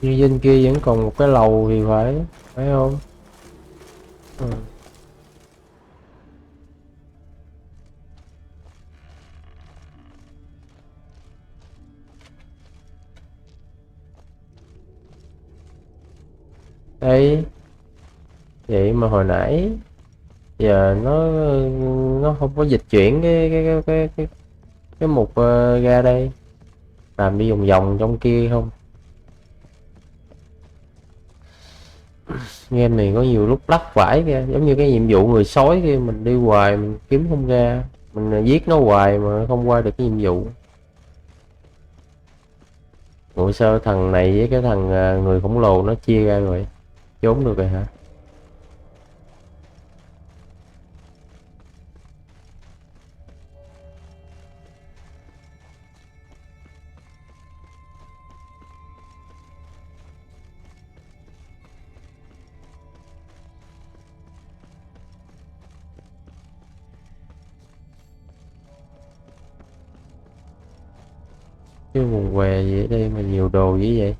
Như bên kia vẫn còn một cái lầu thì phải không? Ừ. Đây. Vậy mà hồi nãy giờ nó không có dịch chuyển cái mục ra đây, làm đi vòng vòng trong kia không. Game này có nhiều lúc lắc vãi kìa, giống như cái nhiệm vụ người sói kia, mình đi hoài mình kiếm không ra, mình giết nó hoài mà không qua được cái nhiệm vụ. Ủa sao thằng này với cái thằng người khổng lồ nó chia ra rồi, trốn được rồi hả? Cái vùng què gì ở đây mà nhiều đồ dữ vậy?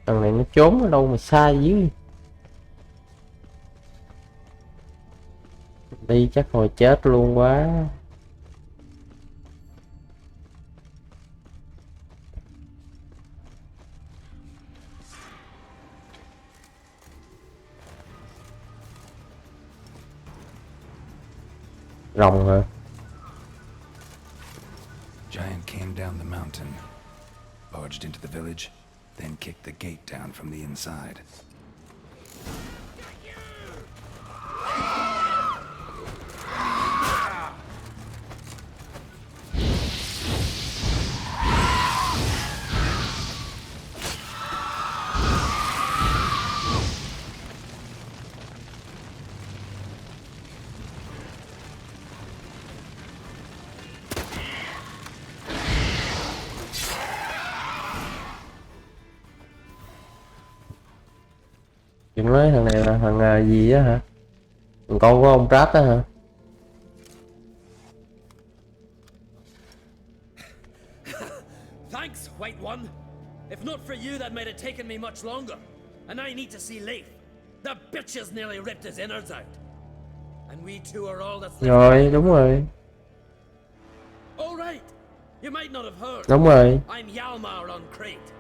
Thằng này nó trốn ở đâu mà xa dữ. Đi chắc hồi chết luôn quá. Rồng hả? Giant came down the mountain, barged into the village, then kicked the gate down from the inside. Đừng nói thằng này là thằng gì á hả? Thằng con của ông Rap đó hả? Thanks, White One. If not for you, that might have taken me much longer. And I need to see Leif. The bitch has nearly ripped his innards out. And we two are all that's left. Rồi, đúng rồi. All right. You might not have heard. Đúng rồi. I'm Hjalmar on Crete.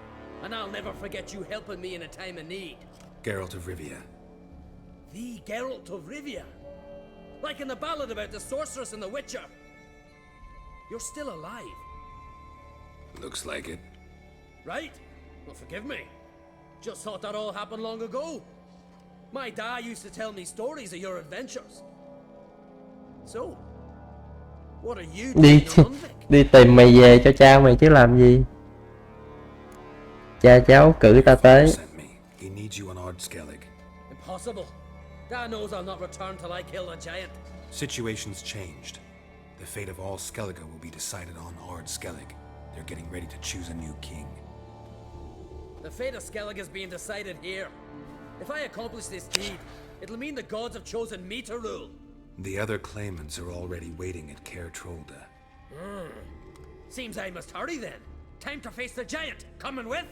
And I'll never forget you helping me in a time of need. Geralt of Rivia. The Geralt of Rivia? Like in the ballad about the sorceress and the Witcher. You're still alive. Looks like it. Right? Well, forgive me. Just thought that all happened long ago. My dad used to tell me stories of your adventures. So, what are you doing in Lundvik? Đi tìm mày về cho cha mày chứ làm gì. Cha cháu cử ta tới. He needs you on Skellige. Impossible. Dad knows I'll not return till I kill the giant. Situation's changed. The fate of all Skellige will be decided on Skellige. They're getting ready to choose a new king. The fate of Skellige is being decided here. If I accomplish this deed, it'll mean the gods have chosen me to rule. The other claimants are already waiting at Caer Trolda. Seems I must hurry then. Time to face the giant. Coming with?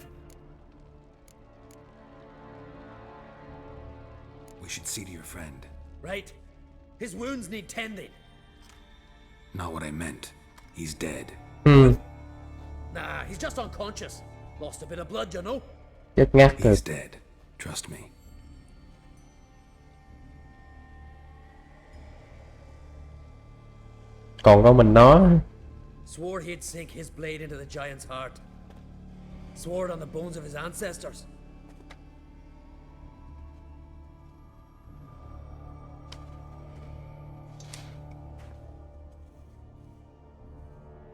We should see to your friend. Right. His wounds need tending. Not what I meant. He's dead. Nah, he's just unconscious. Lost a bit of blood, you know. Chết ngắt rồi. He's dead. Trust me. Còn có mình nó. Swore he'd sink his blade into the giant's heart. Swore it on the bones of his ancestors.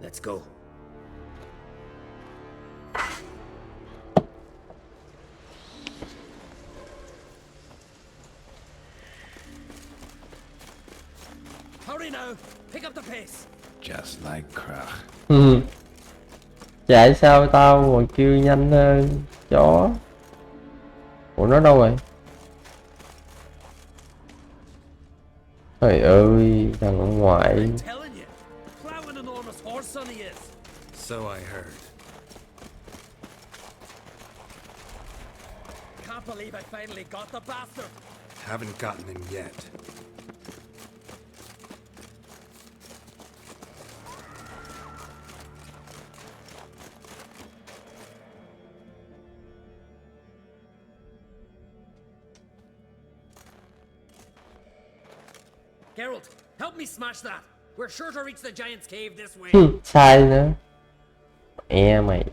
Let's go. Hurry now. Pick up the pace. Just like Krach. Chạy sao tao ngồi kêu nhanh hơn chó. Ủa nó đâu rồi? Trời ơi, thằng ông ngoại. I'm telling you, plow an enormous horse son he is. So I heard. Can't believe I finally got the bastard. Haven't gotten him yet. Geralt, help me smash that. We're sure to reach the giant's cave this way. Sai nữa. Mẹ mày.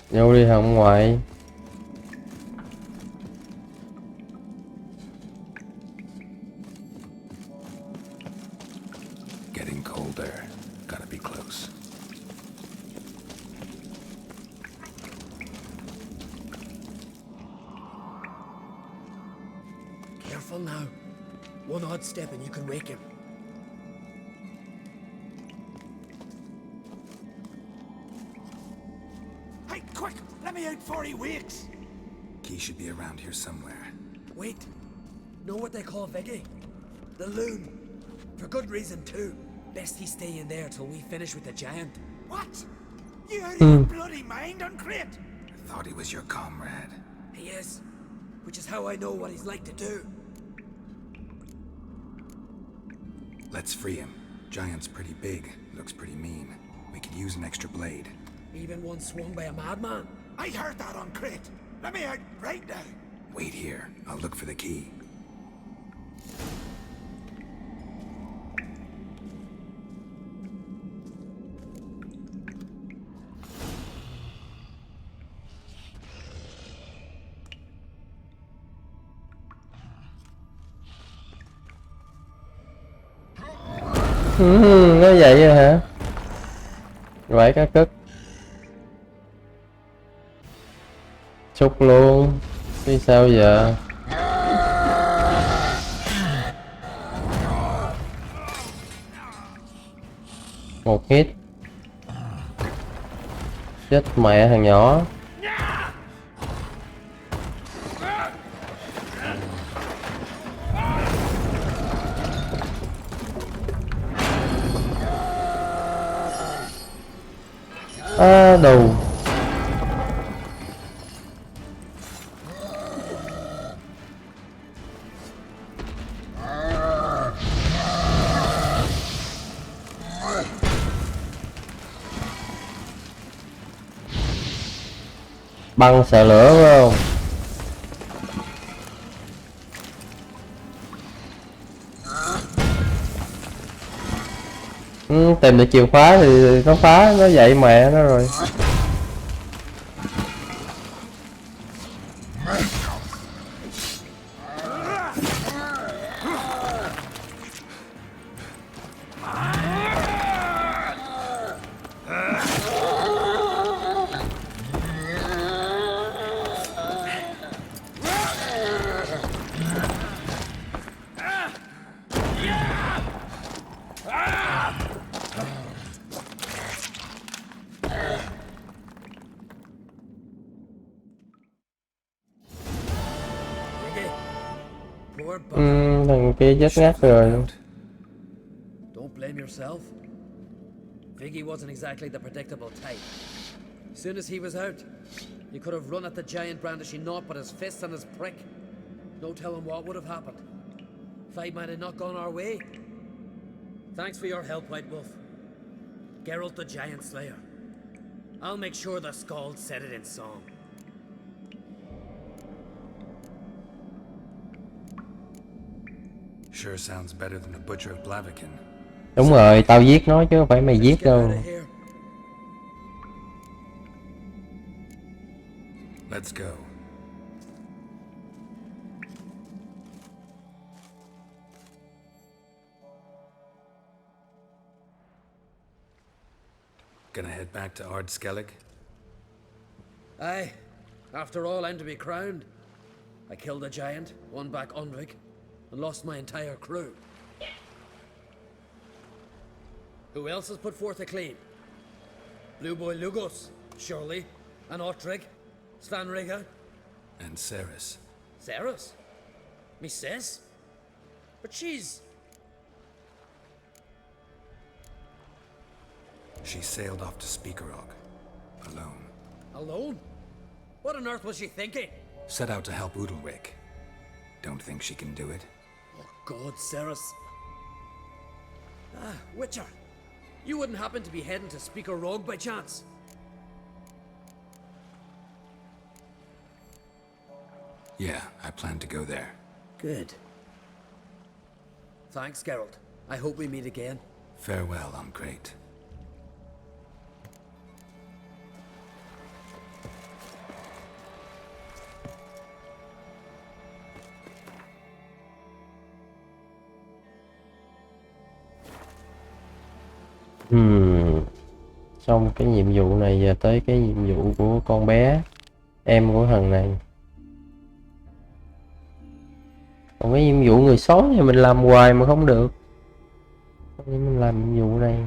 Vô đi ông ngoại. Getting colder. Gotta be close. Careful now. One odd step and you can wake him. Hey, quick! Let me out before he wakes! Key should be around here somewhere. Wait. Know what they call Viggy? The loon. For good reason too. Best he stay in there till we finish with the giant. What? You out of your bloody mind, Uncrate? I thought he was your comrade. He is. Which is how I know what he's like to do. Let's free him. Giant's pretty big. Looks pretty mean. We could use an extra blade. Even one swung by a madman. I heard that, Uncrate. Let me out right now. Wait here. I'll look for the key. Nó vậy rồi hả? Vậy cá cất. Xúc luôn. Đi sao giờ? Một hit. Chết mẹ thằng nhỏ. Đồ. Băng xạ lửa phải không? Tìm được chìa khóa thì nó phá, nó dậy mẹ nó rồi. Thằng kia chết ngắt rồi. Don't blame yourself. Viggy wasn't exactly the predictable type. As soon as he was out, you could have run at the giant brandishing naught but his fist and his prick. No telling what would have happened. Fight might have not gone our way. Thanks for your help, White Wolf. Geralt the Giant Slayer. I'll make sure the Skald said it in song. Sure sounds better than the Butcher of Blaviken. Đúng rồi, tao giết nó chứ không phải mày giết đâu. Let's go. Gonna head back to Ard Skellige? Aye. After all, I'm to be crowned. I killed a giant, won back Unrig, and lost my entire crew. Who else has put forth a claim? Blue Boy Lugos, surely. And Ottrig, Svanriga. And Ceres. Ceres? Me says? But she's... She sailed off to Speakerog. Alone. Alone? What on earth was she thinking? Set out to help Udalric. Don't think she can do it. Oh God, Ceres. Ah, Witcher. You wouldn't happen to be heading to Speaker Rog by chance? Yeah, I plan to go there. Good. Thanks, Geralt. I hope we meet again. Farewell, on Crate. Xong cái nhiệm vụ này, giờ tới cái nhiệm vụ của con bé, em của thằng này. Còn cái nhiệm vụ người sói thì mình làm hoài mà không được, nên mình làm nhiệm vụ này.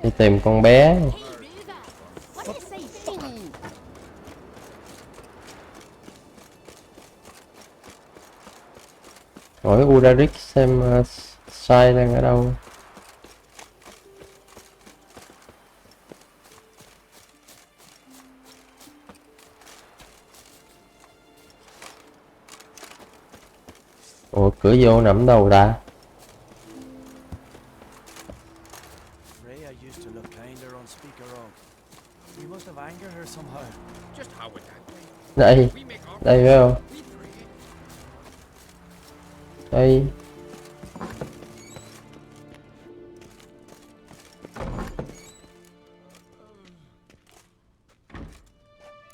Đi tìm con bé. Hỏi Udalric xem sai đang ở đâu. Ủa, cửa vô nằm đâu ta? Đây, đây phải không? Đây.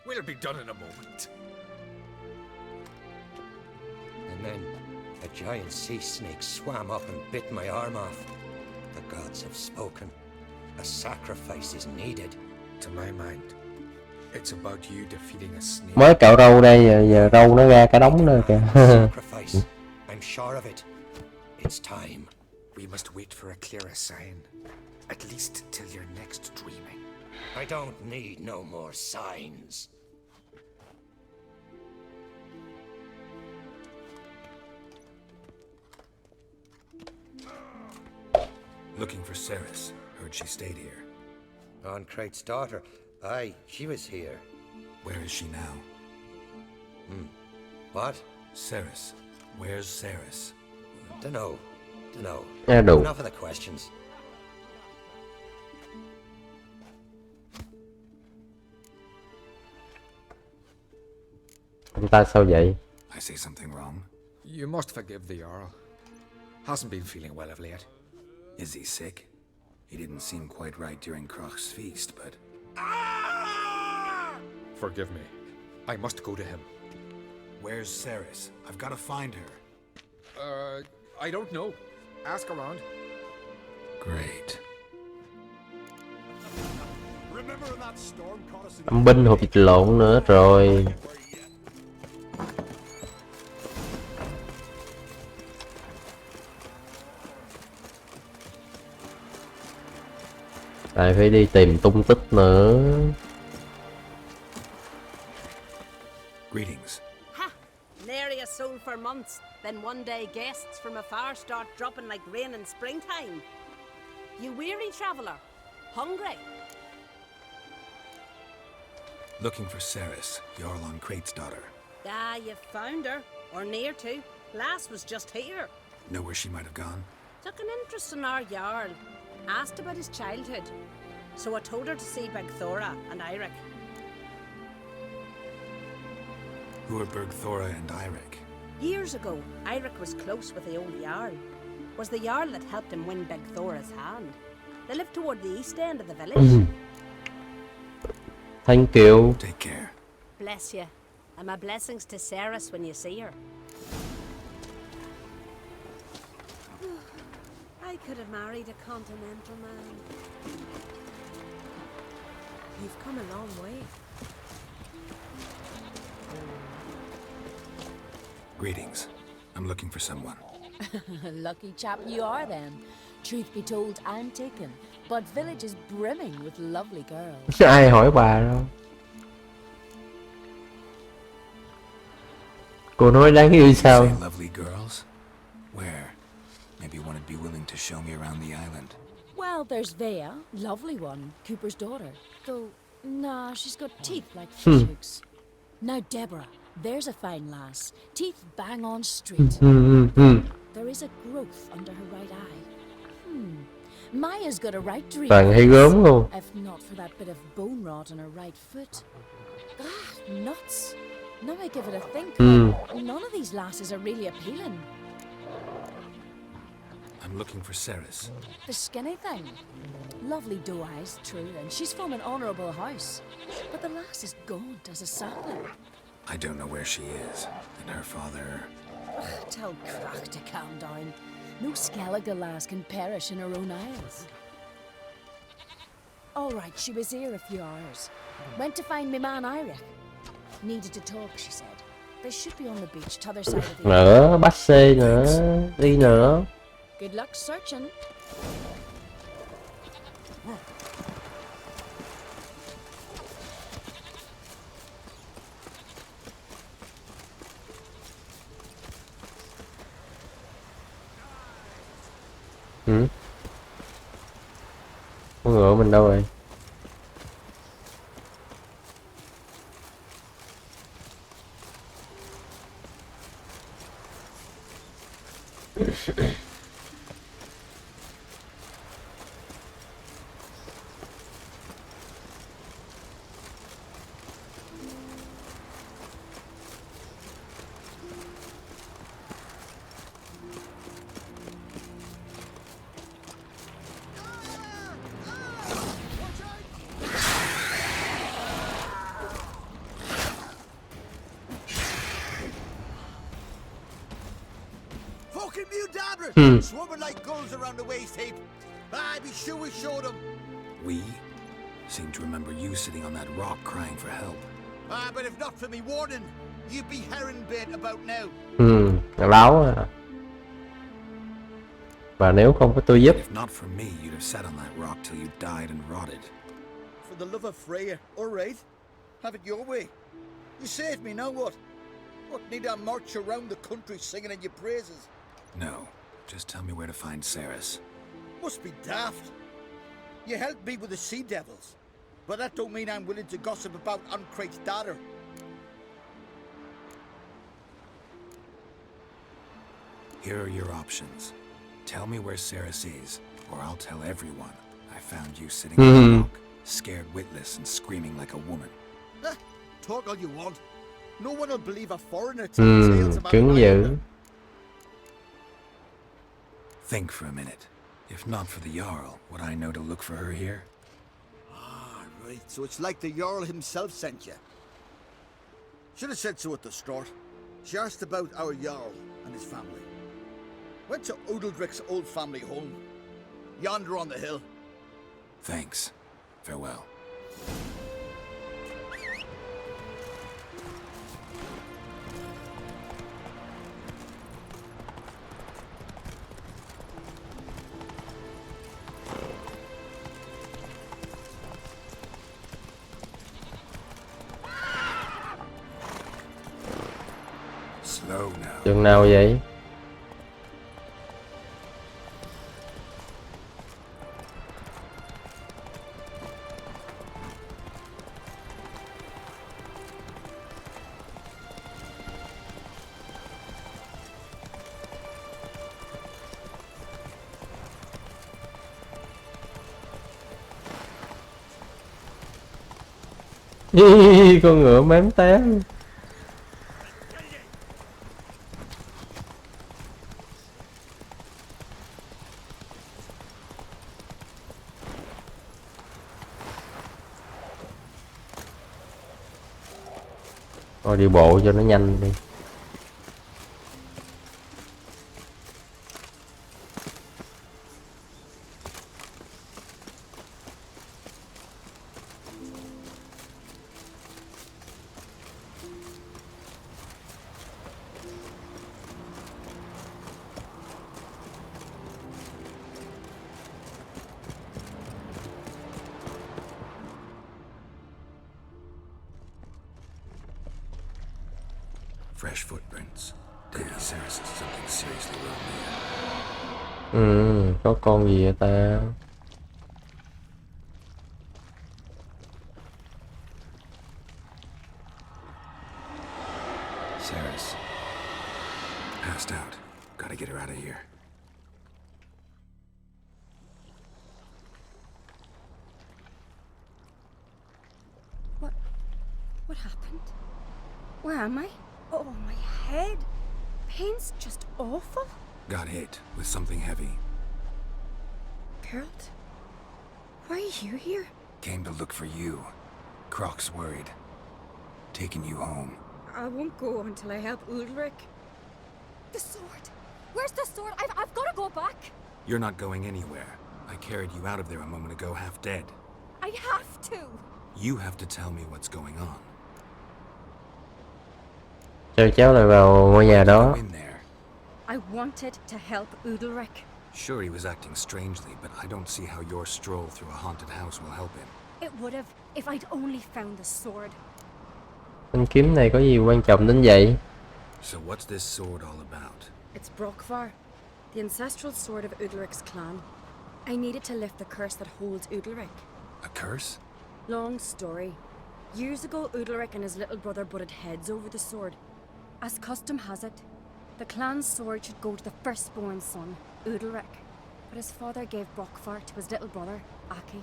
We'll be done in a moment. And then a giant sea snake swam up and bit my arm off. The gods have spoken. A sacrifice is needed. To my mind, it's about you defeating a snake. Mới cạo râu đây, giờ râu nó ra cả đống nữa kìa. Sacrifice. I'm sure of it. It's time. We must wait for a clearer sign. At least till your next dreaming. I don't need no more signs. Looking for Ceres. Heard she stayed here. On Crate's daughter. Aye, she was here. Where is she now? What? Ceres. Where's Ceres? Dunno. Đủ. Enough of the questions. Anh ta sao vậy? I say something wrong? You must forgive the Jarl. Hasn't been feeling well of late. Is he sick? He didn't seem quite right during Kroch's feast, but... Forgive me. I must go to him. Where's Ceres? I've got to find her. I don't know. Ask around. Great. Âm binh hộp vịt lộn nữa rồi. Lại phải đi tìm tung tích nữa. Greetings. Ha! Nary a soul for months. Then one day guests from afar start dropping like rain in springtime. You weary traveller? Hungry? Looking for Ceres, Jarl on Crate's daughter. Ah, you found her. Or near to. Lass was just here. Know where she might have gone? Took an interest in our Jarl. Asked about his childhood. so I told her to see Bergthora and Eirik. Who are Bergthora and Eirik? Years ago, Eirik was close with the old Jarl. Was the Jarl that helped him win Bergthora's hand. They lived toward the east end of the village. Thank you. Take care. Bless you. And my blessings to Ceres when you see her. I could have married a continental man. You've come a long way. Greetings. I'm looking for someone. Lucky chap you are then. Truth be told, I'm taken, but village is brimming with lovely girls. Ai hỏi bà đâu. Cô nói đáng yêu sao? Say lovely girls? Where? Maybe one would be willing to show me around the island. Well, there's Vea, lovely one, Cooper's daughter. Though, nah, she's got teeth like fish hooks. Now Deborah, there's a fine lass. Teeth bang on straight. There is a growth under her right eye. Maya's got a right dream. Toàn hay gớm luôn. If not for that bit of bone rot on her right foot. Ah, nuts. Now I give it a think. None of these lasses are really appealing. I'm looking for Ceres. The skinny thing. Lovely doe eyes, true, and she's from an honourable house. But the lass is gaunt as a sapling. I don't know where she is, and her father... Ugh, tell Crack to calm down. No Skellige lass can perish in her own isles. All right, she was here a few hours. Went to find me man Eirik. Needed to talk, she said. They should be on the beach, t'other side of the Nữa, bắt xe nữa, đi nữa. Good luck searching. Con ngựa mình đâu rồi? Fucking mute dabbers! Swarming like gulls around the waste heap. Ah, be sure we showed them. We? Seem to remember you sitting on that rock crying for help. Ah, but if not for me warning, you'd be herring bait about now. Láo à. Và nếu không có tôi giúp. If not for me, you'd have sat on that rock till you died and rotted. For the love of Freya, all right. Have it your way. You saved me, now what? What, need I march around the country singing in your praises? No, just tell me where to find Ceres. Must be daft. You helped me with the sea devils, but that don't mean I'm willing to gossip about Uncrate's daughter. Here are your options. Tell me where Ceres is, or I'll tell everyone I found you sitting on the rock, scared witless and screaming like a woman. Talk all you want. No one will believe a foreigner telling tales about Cứng dữ. Think for a minute. If not for the Jarl, would I know to look for her here? Ah, right. So it's like the Jarl himself sent you. Should have said so at the start. She asked about our Jarl and his family. Went to Odeldrick's old family home. Yonder on the hill. Thanks. Farewell. Slow now. Chừng nào vậy? Con ngựa mém tém. Thôi đi bộ cho nó nhanh đi. Fresh footprints. Damn, Sarah's something seriously wrong there. Có con gì vậy ta? Sarah's passed out. Gotta get her out of here. What happened? Where am I? Oh, my head. Pain's just awful. Got hit with something heavy. Geralt? Why are you here? Came to look for you. Croc's worried. Taking you home. I won't go until I help Ulrich. The sword! Where's the sword? I've got to go back! You're not going anywhere. I carried you out of there a moment ago half dead. I have to! You have to tell me what's going on. Cho cháu lại vào ngôi nhà đó. Go in there. I wanted to help Ulrich. Sure, he was acting strangely, but I don't see how your stroll through a haunted house will help him. It would have if I'd only found the sword. Thanh kiếm này có gì quan trọng đến vậy? So what's this sword all about? It's Brokvar, the ancestral sword of Ulrich's clan. I needed to lift the curse that holds Ulrich. A curse? Long story. Years ago, Ulrich and his little brother butted heads over the sword. As custom has it, the clan's sword should go to the firstborn son, Ulrich. But his father gave Brokvar to his little brother, Aki.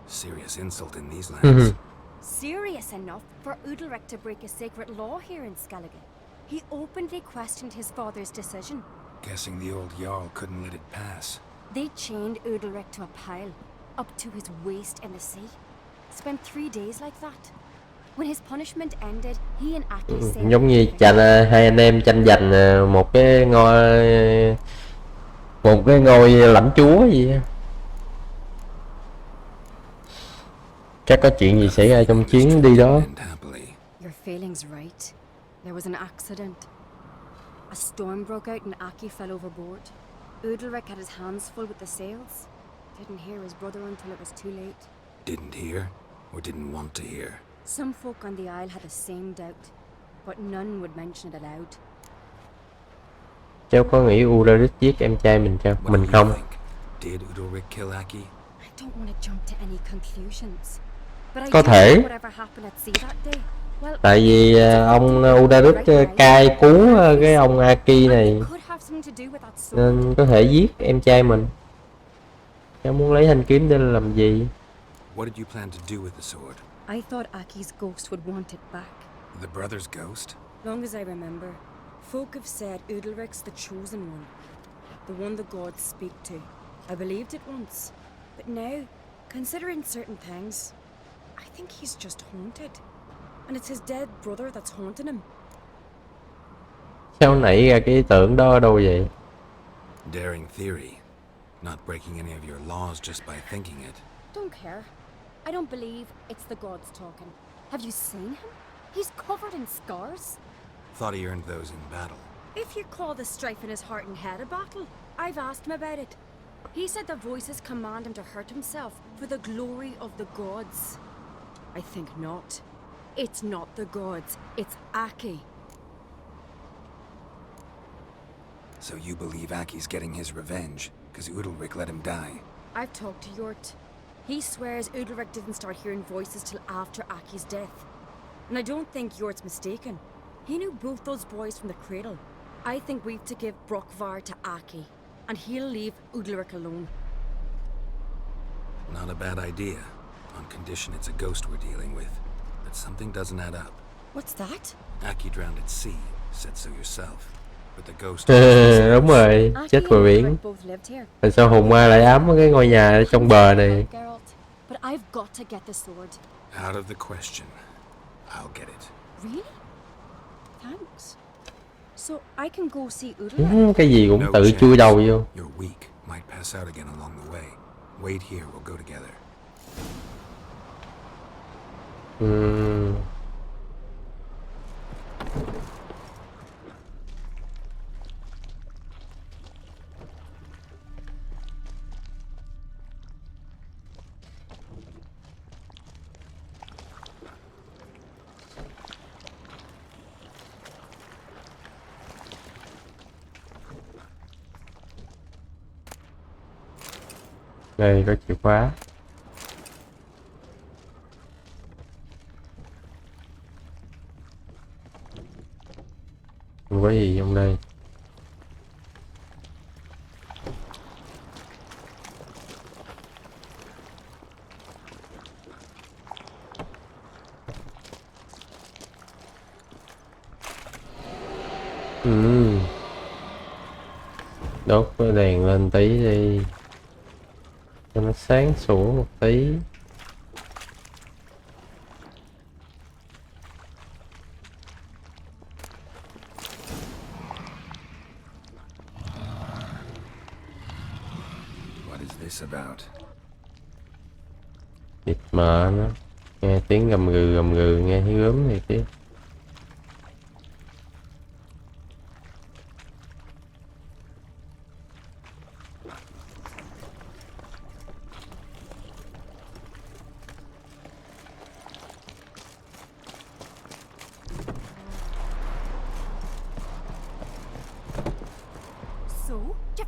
Serious insult in these lands. Serious enough for Ulrich to break a sacred law here in Skellige. He openly questioned his father's decision. Guessing the old Jarl couldn't let it pass. They chained Ulrich to a pile, up to his waist in the sea. Spent 3 days like that. When his punishment ended, he and Aki said Giống như hai anh em tranh giành một cái ngôi lãnh chúa gì. Chắc có chuyện gì xảy ra trong chuyến đi đó. Your feeling's right. There was an accident. A storm broke out and Aki fell overboard. Ulrich had his hands full with the sails. Didn't hear his brother until it was too late. Didn't hear or didn't want to hear? Some folk on the isle had the same doubt, but none would mention it aloud. Cháu có nghĩ Ulrich giết em trai mình không? Mình không. Did Ulrich kill Aki? I don't want to jump to any conclusions. But I Có thể. whatever happened at sea that day. Well, Tại vì ông Ulrich cai cứu cái ông Aki này nên có thể giết em trai mình. Cháu muốn lấy thanh kiếm để làm gì? What did you plan to do with the sword? I thought Aki's ghost would want it back. The brother's ghost? Long as I remember, folk have said Ulrich's the chosen one. The one the gods speak to. I believed it once. But now, considering certain things, I think he's just haunted. And it's his dead brother that's haunting him. Sao nảy ra cái ý tưởng đó ở đâu vậy? Daring theory. Not breaking any of your laws just by thinking it. Don't care. I don't believe it's the gods talking. Have you seen him? He's covered in scars. Thought he earned those in battle. If you call the strife in his heart and head a battle, I've asked him about it. He said the voices command him to hurt himself for the glory of the gods. I think not. It's not the gods, it's Aki. So you believe Aki's getting his revenge, because Ulrich let him die? I've talked to Jort. He swears Ulrich didn't start hearing voices till after Aki's death. And I don't think Jort's mistaken. He knew both those boys from the cradle. I think we've to give Brokvar to Aki, and he'll leave Ulrich alone. Not a bad idea, on condition it's a ghost we're dealing with. but something doesn't add up. What's that? Aki drowned at sea, said so yourself. But the ghost... Đúng rồi, chết vào biển. Tại sao hồn ma lại ám ở cái ngôi nhà ở trong bờ này? But I've got to get the sword. Out of the question. I'll get it. Really? Thanks. So I can go see Udalek? Cái gì cũng tự chui đầu vô. You're weak. Might pass out again along the way. Wait here, we'll go together. Đây có chìa khóa. Không có gì trong đây. Đốt cái đèn lên tí đi cho nó sáng sủa một tí. What is this about? Địt mờ nó, nghe tiếng gầm gừ nghe thấy gớm này chứ.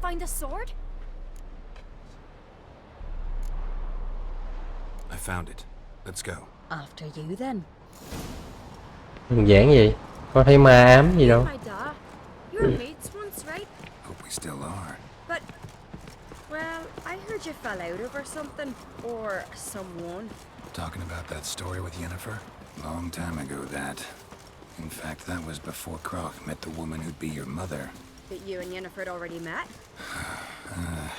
Find the sword? I found it. Let's go. After you then. Đơn giản gì? Có thấy ma ám gì đâu. My dad. You were mates once, right? Hope we still are. But, well, I heard you fell out over something. Or someone. Talking about that story with Yennefer? Long time ago, that. In fact, that was before Croc met the woman who'd be your mother. That you and Yennefer had already met?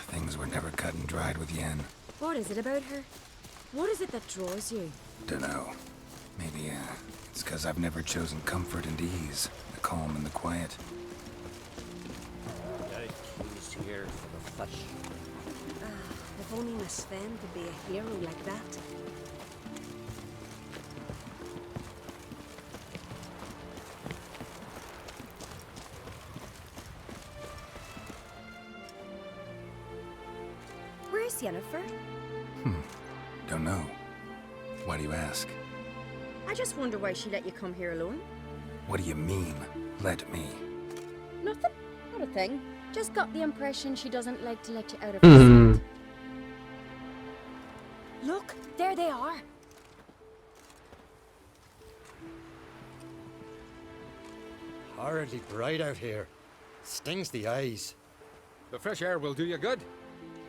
Things were never cut and dried with Yen. What is it about her? What is it that draws you? Dunno. Maybe, it's because I've never chosen comfort and ease, the calm and the quiet. He's here for the fish. If only Miss Sven could be a hero like that. Where's Yennefer? Don't know. Why do you ask? I just wonder why she let you come here alone. What do you mean, let me? Nothing. Not a thing. Just got the impression she doesn't like to let you out of her sight. Look, there they are. Horridly bright out here. Stings the eyes. The fresh air will do you good.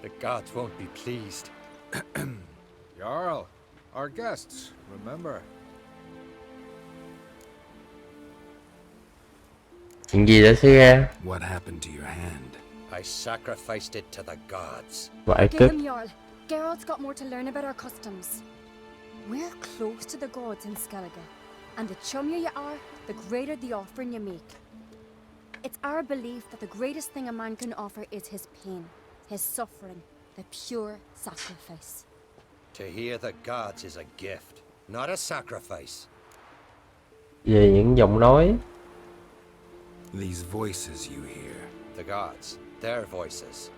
The gods won't be pleased. Jarl, our guests, remember. Chuyện gì đã xảy ra? What happened to your hand? I sacrificed it to the gods. Vãi Give cứt. them Jarl. Geralt's got more to learn about our customs. We're close to the gods in Skellige, and the chummier you are, the greater the offering you make. It's our belief that the greatest thing a man can offer is his pain, his suffering, the pure sacrifice. To hear the gods is a gift, not a sacrifice. Về những giọng nói. These voices you hear. The gods, their voices.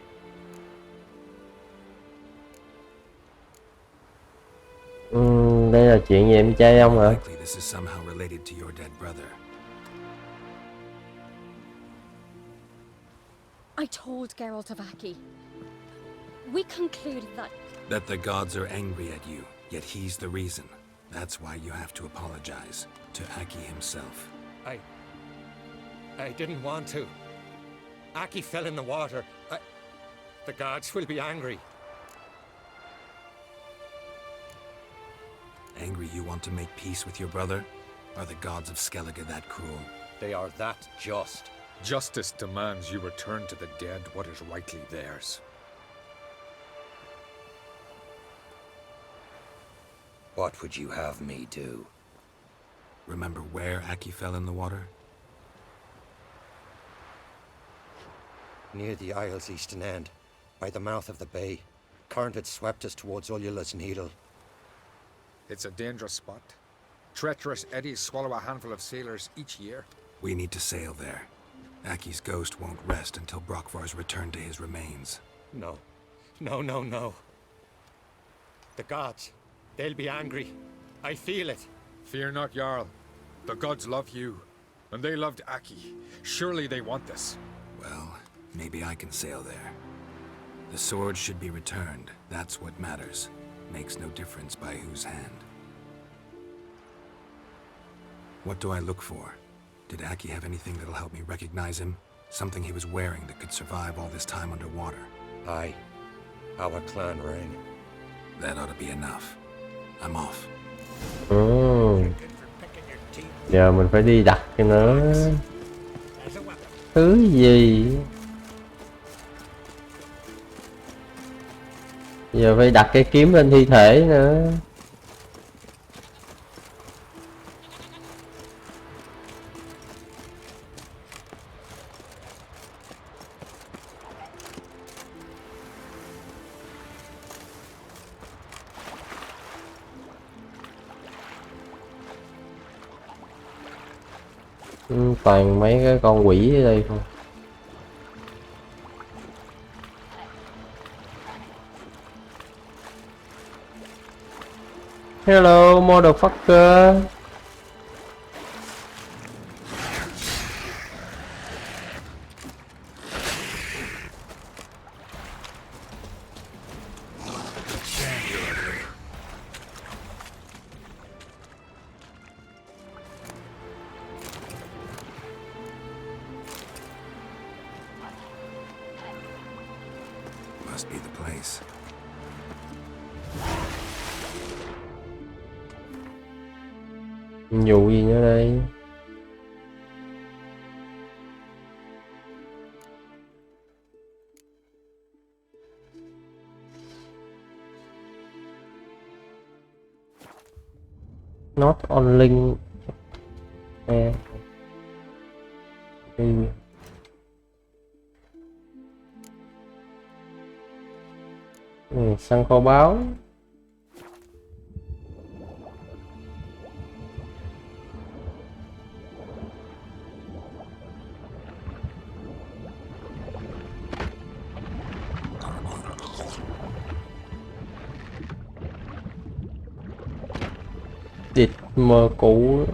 Đây là chuyện về em trai ông hả? Likely this is somehow related to your dead brother. I told Geralt of Aki. We concluded that the gods are angry at you, yet he's the reason. That's why you have to apologize to Aki himself. I didn't want to. Aki fell in the water. The gods will be angry. Angry you want to make peace with your brother? Are the gods of Skellige that cruel? They are that just. Justice demands you return to the dead what is rightly theirs. What would you have me do? Remember where Aki fell in the water? Near the isle's eastern end, by the mouth of the bay. Current had swept us towards Ullula's Needle. It's a dangerous spot. Treacherous eddies swallow a handful of sailors each year. We need to sail there. Aki's ghost won't rest until Brokvar's returned to his remains. No. No. The gods, they'll be angry. I feel it. Fear not, Jarl. The gods love you, and they loved Aki. Surely they want this. Well, maybe I can sail there. The sword should be returned. That's what matters. Makes no difference by whose hand. What do I look for? Did Aki have anything that'll help me recognize him? Something he was wearing that could survive all this time underwater? Aye. Our clan ring. That ought to be enough. I'm off. Giờ mình phải đi đặt cho nó thứ gì. Giờ phải đặt cái kiếm lên thi thể nữa. Toàn mấy cái con quỷ ở đây không. Hello, motherfucker. Must be the place. Vụ gì nữa đây? Not on link. Săn kho báu. Địt mơ cũ.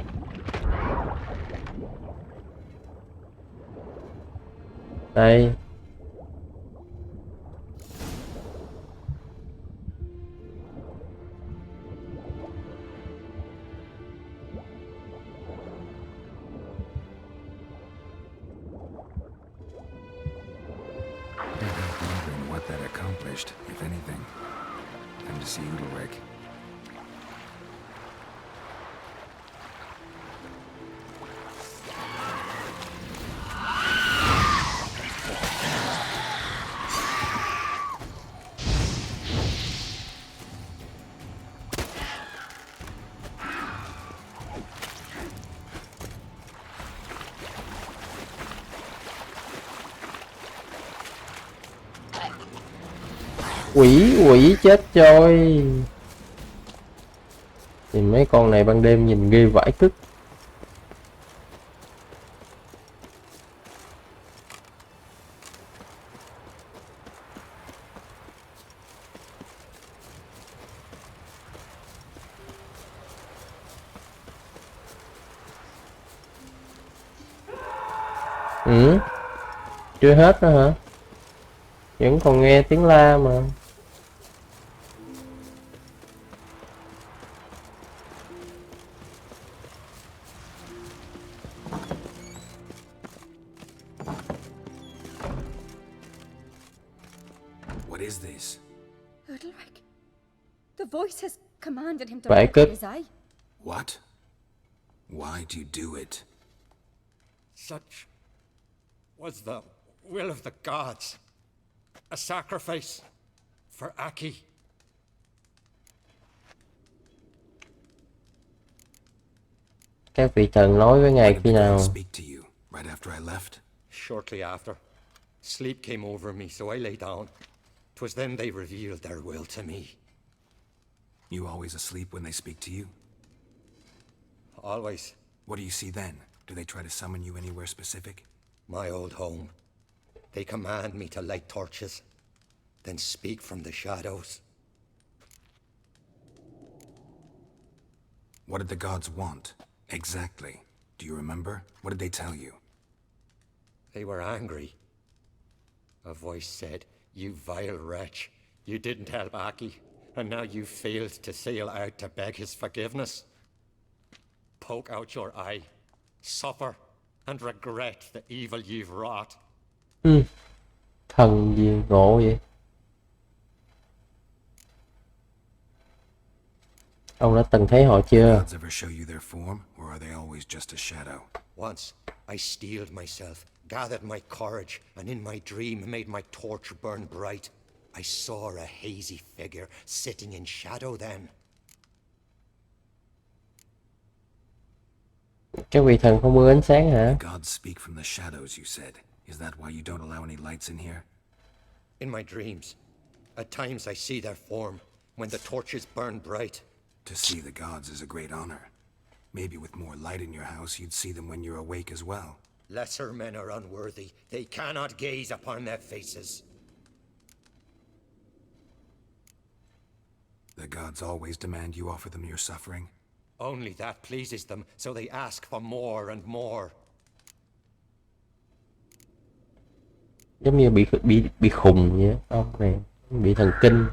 Đây. What that accomplished, if anything. Time to see Udalric. Quỷ chết trôi. Thì mấy con này ban đêm nhìn ghê vãi cứt. Chưa hết nữa hả? Vẫn còn nghe tiếng la mà. What is this? Udalric, the voice has Commanded him to Phải look cất. his eye. What? Why do you do it? Such was the will of the gods. A sacrifice for Aki. Các vị thần nói với ngài When khi did the nào? gods speak to you? Right after I left? Shortly after, sleep came over me, so I lay down. 'Twas then they revealed their will to me. You always asleep when they speak to you? Always. What do you see then? Do they try to summon you anywhere specific? My old home. They command me to light torches, then speak from the shadows. What did the gods want? Exactly. Do you remember? What did they tell you? They were angry. A voice said, "You vile wretch, you didn't help Aki, and now you failed to sail out to beg his forgiveness. Poke out your eye, suffer, and regret the evil you've wrought." Thần gì ngộ vậy? Ông đã từng thấy họ chưa? Gods ever show you their form, or are they always just a shadow? Once, I steeled myself, gathered my courage, and in my dream made my torch burn bright. I saw a hazy figure sitting in shadow then. Các vị thần không ưa ánh sáng hả? The gods speak from the shadows, you said. Is that why you don't allow any lights in here? In my dreams, at times I see their form, when the torches burn bright. To see the gods is a great honor. Maybe with more light in your house, you'd see them when you're awake as well. Lesser men are unworthy. They cannot gaze upon their faces. The gods always demand you offer them your suffering? Only that pleases them, so they ask for more and more. Giống như bị khùng vậy, ông này bị thần kinh.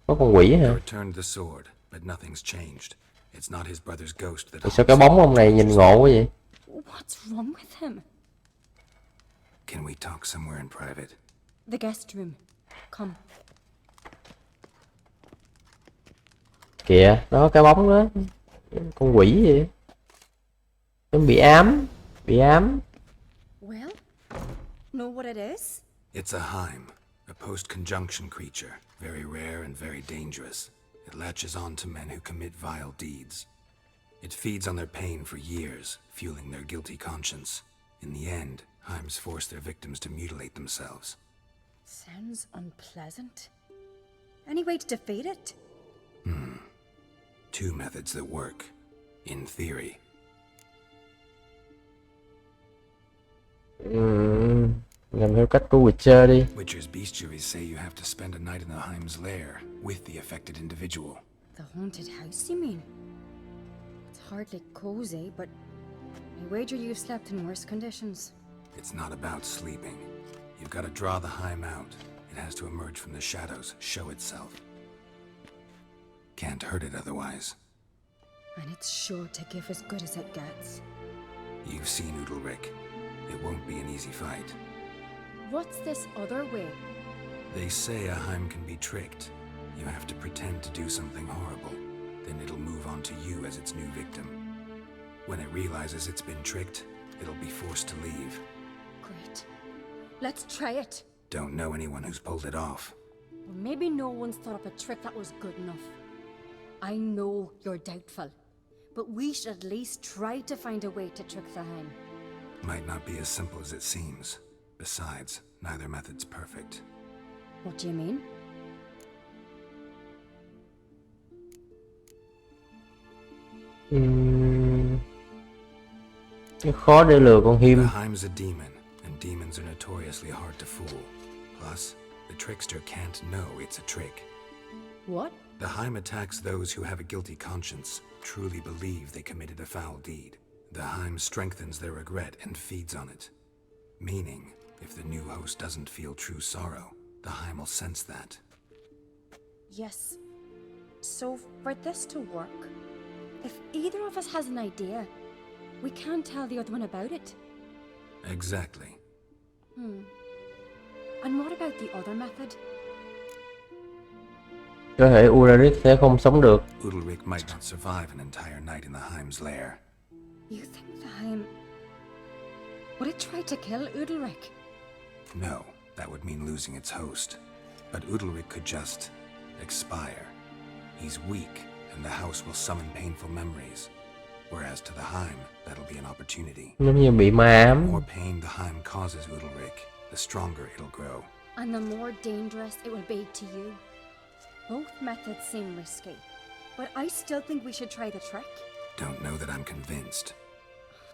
Có con quỷ hả? Returned the sword, but nothing's changed. It's not his brother's ghost that. Thì sao cái bóng ông này nhìn ngộ quá vậy? What's wrong with him? Can we talk somewhere in private? The guest room. Come. Kìa, đó cái bóng đó. Con quỷ vậy. Giống bị ám. Well, know what it is? It's a Heim, a post-conjunction creature, very rare and very dangerous. It latches on to men who commit vile deeds. It feeds on their pain for years, fueling their guilty conscience. In the end, Heims force their victims to mutilate themselves. Sounds unpleasant. Any way to defeat it? Two methods that work, in theory. Làm theo cách của Witcher đi. Witcher's bestiaries say you have to spend a night in the Heim's lair with the affected individual. The haunted house, you mean? It's hardly cozy, but I wager you've slept in worse conditions. It's not about sleeping. You've got to draw the Heim out. It has to emerge from the shadows, show itself. Can't hurt it otherwise. And it's sure to give as good as it gets. You've seen Udalric. It won't be an easy fight. What's this other way? They say a Heim can be tricked. You have to pretend to do something horrible. Then it'll move on to you as its new victim. When it realizes it's been tricked, it'll be forced to leave. Great. Let's try it. Don't know anyone who's pulled it off. Well, maybe no one's thought up a trick that was good enough. I know you're doubtful, but we should at least try to find a way to trick the Heim. Might not be as simple as it seems. Besides, neither method's perfect. What do you mean? Khó để lừa con him. The Heim's a demon, and demons are notoriously hard to fool. Plus, the trickster can't know it's a trick. What? The Heim attacks those who have a guilty conscience, truly believe they committed a foul deed. The Heim strengthens their regret and feeds on it. Meaning, if the new host doesn't feel true sorrow, the Heim will sense that. Yes. So, for this to work, if either of us has an idea, we can't tell the other one about it. Exactly. And what about the other method? Có thể Ulrich sẽ không sống được. Udalric might not survive an entire night in the Heim's lair. You think the Heim would it try to kill Udalric? No, that would mean losing its host. But Udalric could just expire. He's weak, and the house will summon painful memories. Whereas to the Heim, that'll be an opportunity. Giống như bị ma The ám. more pain the Heim causes Udalric, the stronger it'll grow. And the more dangerous it will be to you. Both methods seem risky, but I still think we should try the trick. Don't know that I'm convinced.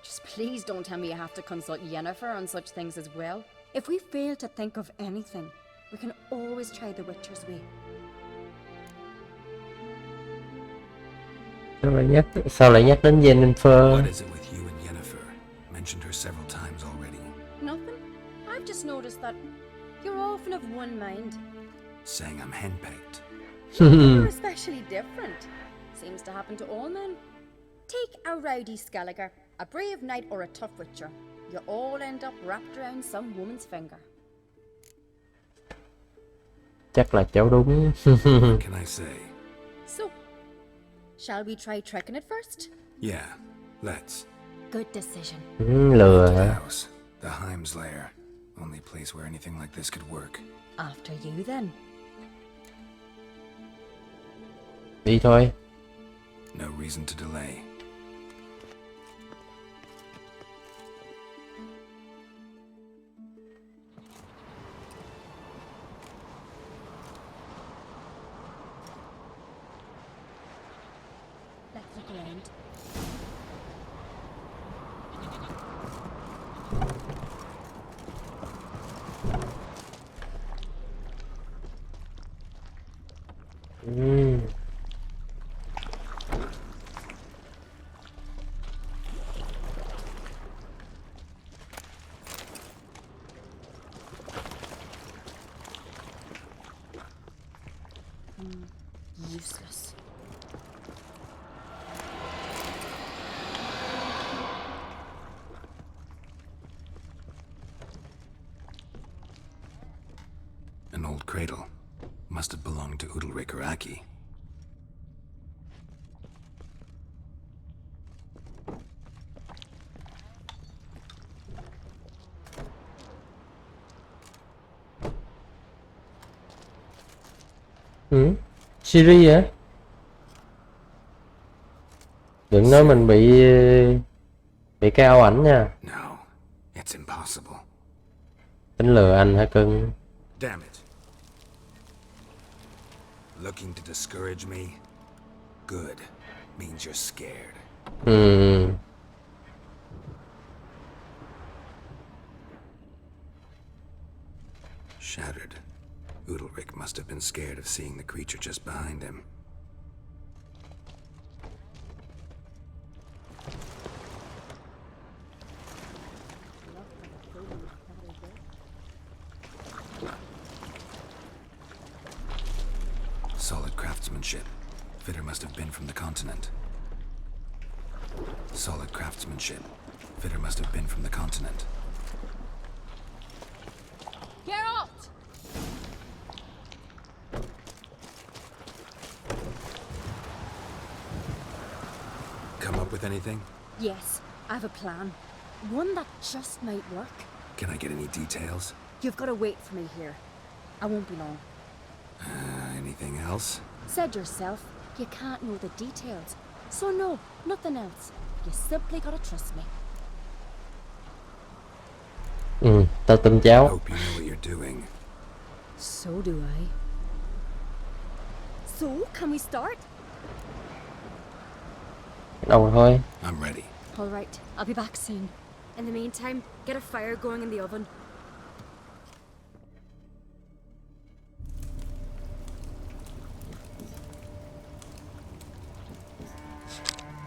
Just please don't tell me you have to consult Yennefer on such things as well. If we fail to think of anything, we can always try the Witcher's way. Sao lại nhắc đến Yennefer? What is it with you and Yennefer? Mentioned her several times already. Nothing. I've just noticed that you're often of one mind. Saying I'm henpecked. You're especially different. Seems to happen to all men. Take a rowdy Skellige, a brave knight or a tough witcher. You all end up wrapped around some woman's finger. Chắc là cháu đúng. What can I say? So, shall we try tricking it first? Yeah, let's. Good decision. Lừa The hả? house, the Heim's lair. Only place where anything like this could work. After you then. Đi thôi. No reason to delay. Let's look around. Useless. An old cradle. Must have belonged to Udalric or Aki. Siri hả? Đừng nói mình bị cái ảo ảnh nha. No, it's impossible. Tính lừa anh hả cưng? Damn it. Looking to discourage me? Good. Means you're scared. Shattered. Udalric must have been scared of seeing the creature just behind him. Solid craftsmanship. Fitter must have been from the continent. Solid craftsmanship. Fitter must have been from the continent. Geralt! Come up with anything? Yes, I have a plan. One that just might work. Can I get any details? You've got to wait for me here. I won't be long. Anything else? Said yourself, you can't know the details. So no, nothing else. You simply gotta trust me. Tao tin cháu. Hope you know what you're doing. So do I. So, can we start? Đâu thôi. I'm ready. All right, I'll be back soon. In the meantime, get a fire going in the oven.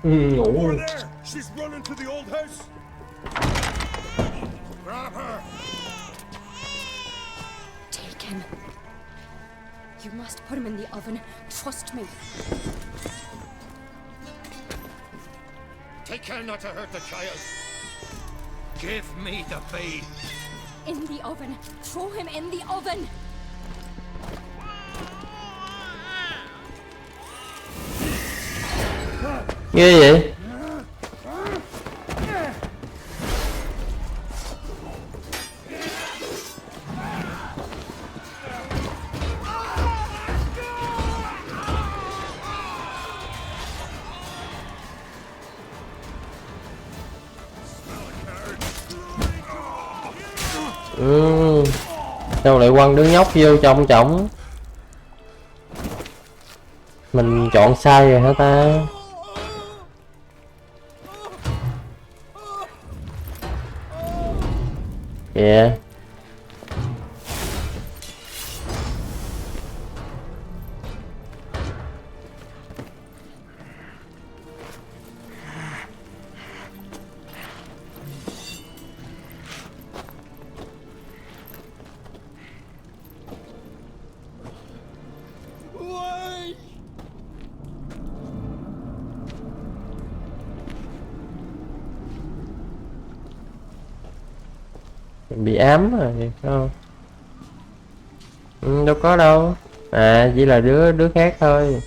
Ngủ Over luôn. there! She's running to the old house! Grab her! Take him. You must put him in the oven. Trust me. Take care not to hurt the child. Give me the babe. In the oven. Throw him in the oven. Ghê vậy. Sao lại quăng đứa nhóc vô trong trỏng? Mình chọn sai rồi hả ta? Kìa. Bị ám rồi phải không? Đâu có đâu. À chỉ là đứa khác thôi.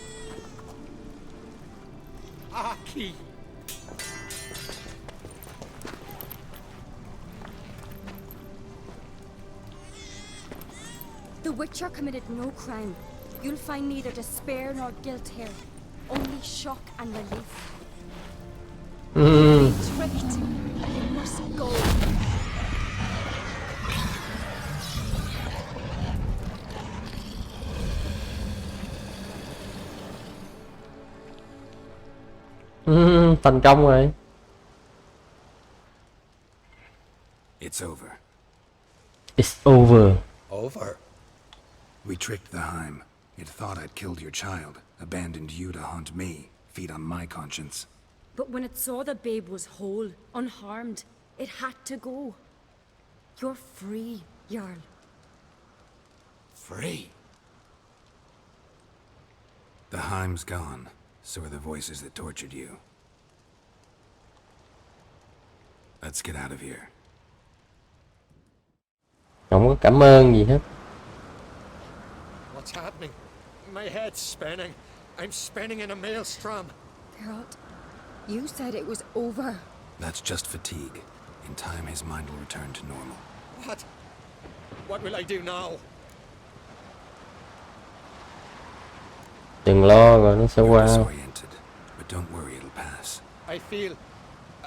The Witcher committed no crime. You'll find neither despair nor guilt here. Only shock and relief. Be tricked. You must go. Thành công rồi. It's over. It's over. Over? We tricked the Heim. It thought I'd killed your child, abandoned you to haunt me, feed on my conscience. But when it saw the babe was whole, unharmed, it had to go. You're free, Jarl. Free? The Heim's gone, so are the voices that tortured you. Let's get out of here. Không có cảm ơn gì hết. What's happening? My head's spinning. I'm spinning in a maelstrom. Geralt, you said it was over. That's just fatigue. In time, his mind will return to normal. What? What will I do now? Đừng lo rồi nó sẽ You're qua. disoriented, but don't worry, it'll pass. I feel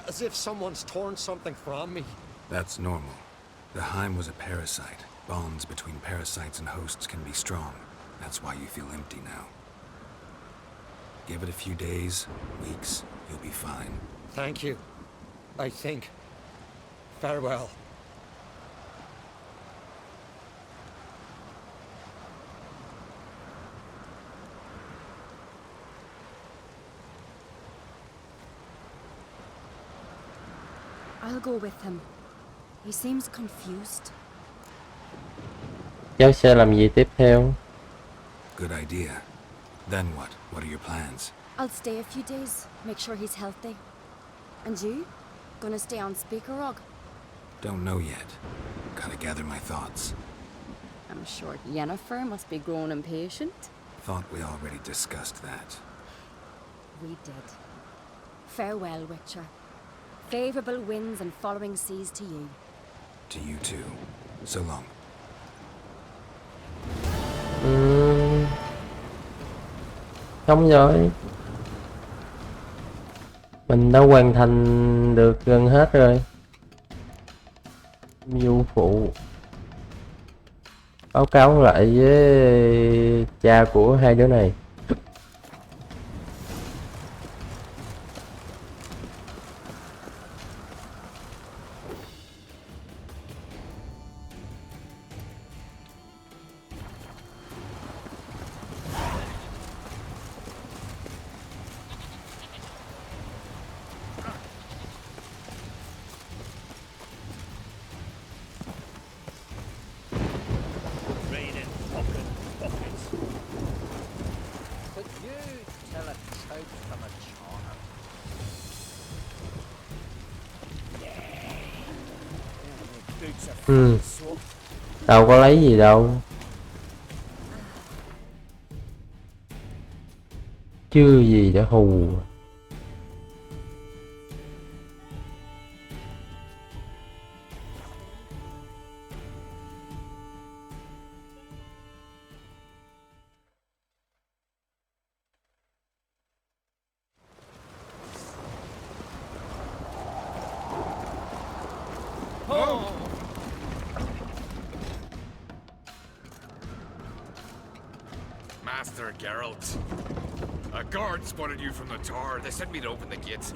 as if someone's torn something from me. That's normal. The Heim was a parasite. Bonds between parasites and hosts can be strong. That's why you feel empty now. Give it a few days, weeks, you'll be fine. Thank you. I think. Farewell. I'll go with him. He seems confused. Cháu sẽ làm gì tiếp theo? Good idea. Then what? What are your plans? I'll stay a few days, make sure he's healthy. And you? Gonna stay on Speakerog? Don't know yet. Gotta gather my thoughts. I'm sure Yennefer must be growing impatient. Thought we already discussed that. We did. Farewell, Witcher. Favorable winds and following seas to you. To you too. So long. Xong rồi. Mình đã hoàn thành được gần hết rồi. Nhiệm phụ. Báo cáo lại với cha của hai đứa này. Tao có lấy gì đâu. Chưa gì đã hù. Master Geralt. A guard spotted you from the tower. They sent me to open the gate.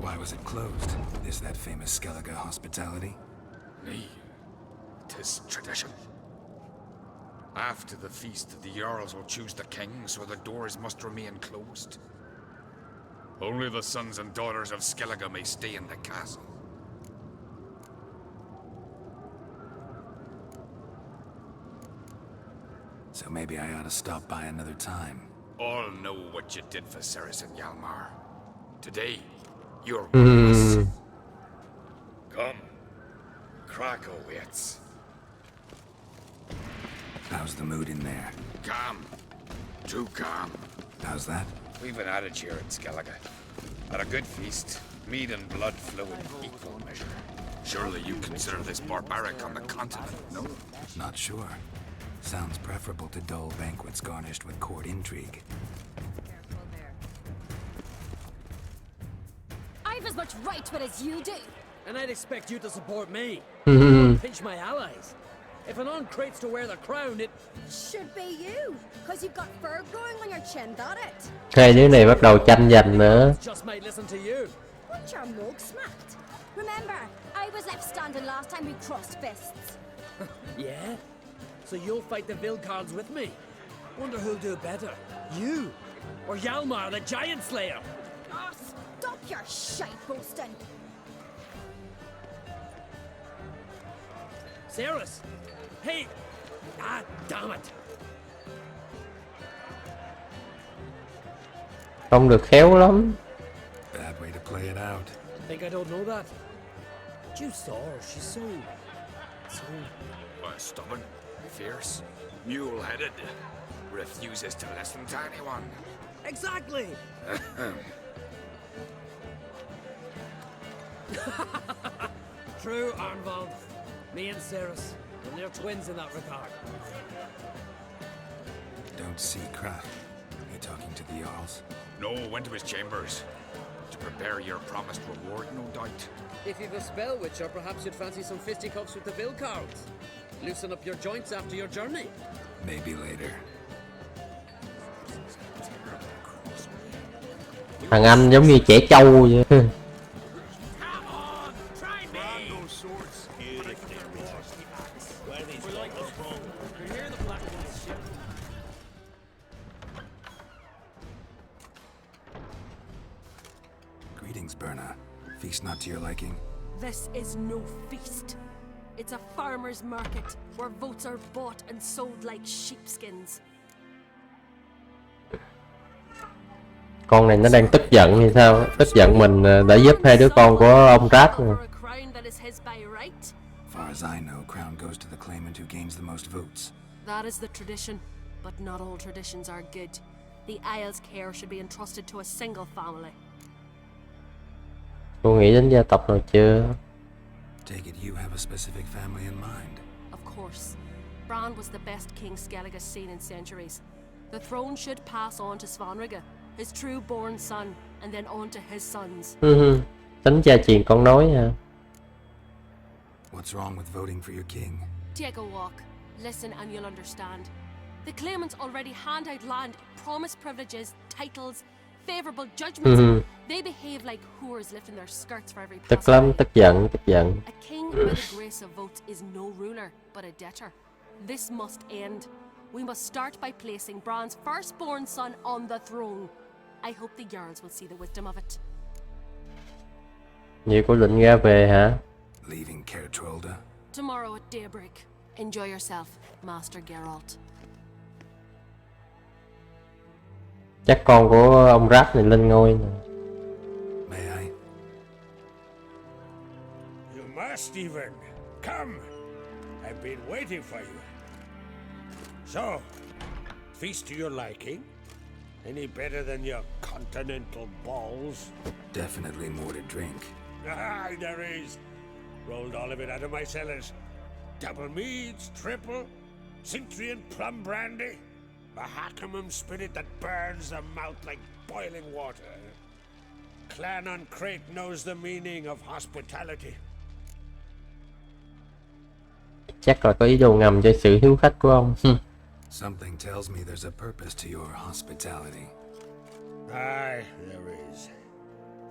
Why was it closed? Is that famous Skellige hospitality? Nay, 'tis tradition. After the feast, the Jarls will choose the king, so the doors must remain closed. Only the sons and daughters of Skellige may stay in the castle. So maybe I ought to stop by another time. All know what you did for Ceres and Hjalmar. Today, you're with us. Come, Krakow waits. How's the mood in there? Calm. Too calm. How's that? We've an adage here at Skellige. At a good feast, mead and blood flow in equal measure. Surely you consider this barbaric on the continent, no? Not sure. Sounds preferable to dull banquets garnished with court intrigue. I've as much right to it as you do. And I'd expect you to support me. Mhm. Pinch my allies. If an on crates to wear the crown, it Should be you, because you've got fur growing on your chin, that it? Hai đứa này bắt đầu tranh giành nữa. just might listen to you. Want your mug smacked? Remember, I was left standing last time we crossed fists. Yeah? So you'll fight the Vilcards with me? Wonder who'll do better, you or Hjalmar the Giant Slayer? Oh, stop your shite boasting. Ceres! Hey! Ah, damn it! Không được khéo lắm. Bad way to play it out. Think I don't know that? But you saw her, she's so... Stubborn, fierce, mule-headed, refuses to listen to anyone. Exactly! True, Arnvald. Me and Ceres, and they're twins in that regard. Don't see Krat. You talking to the Jarls? No, went to his chambers. To prepare your promised reward, no doubt. If you've a spell, Witcher, perhaps you'd fancy some fisticuffs with the Vilcards. Loosen up your joints after your journey. Maybe later. Thằng anh giống như trẻ trâu vậy. Greetings, Berna. Feast not to your liking? This is no feast. It's a farmer's market where votes are bought and sold like sheepskins. Con này nó đang tức giận thì sao? Tức giận mình đã giúp hai đứa con của ông Rát rồi. Far as I know, crown goes to the claimant who gains the most votes. That is the tradition, but not all traditions are good. The Isle's care should be entrusted to a single family. Cô nghĩ đến gia tộc nào chưa? Take it you have a specific family in mind. Of course. Bran was the best king Skellige seen in centuries. The throne should pass on to Svanrige, his true-born son, and then on to his sons. Tính cha truyền con nói hả? What's wrong with voting for your king? Take a walk. Listen and you'll understand. The claimants already hand out land, promise privileges, titles, favorable judgments. They behave like whores lifting their skirts for every Tức lắm, tức giận, tức giận. A king by the grace of votes is no ruler, but a debtor. This must end. We must start by placing Bran's firstborn son on the throne. I hope the Jarls will see the wisdom of it. Vậy cô định ra về hả? Leaving Kertrolda? Tomorrow at daybreak. Enjoy yourself, Master Geralt. Chắc con của ông Rát này lên ngôi nè. May I? You must even. Come. I've been waiting for you. So, feast to your liking? Any better than your continental balls? Definitely more to drink. Ah, there is. Rolled all of it out of my cellars. Double meads, triple, Cintrian plum brandy, a Hackamum spirit that burns the mouth like boiling water. Clan on Crate knows the meaning of hospitality. Chắc là có ý đồ ngầm cho sự hiếu khách của ông. Something tells me there's a purpose to your hospitality. Aye, there is.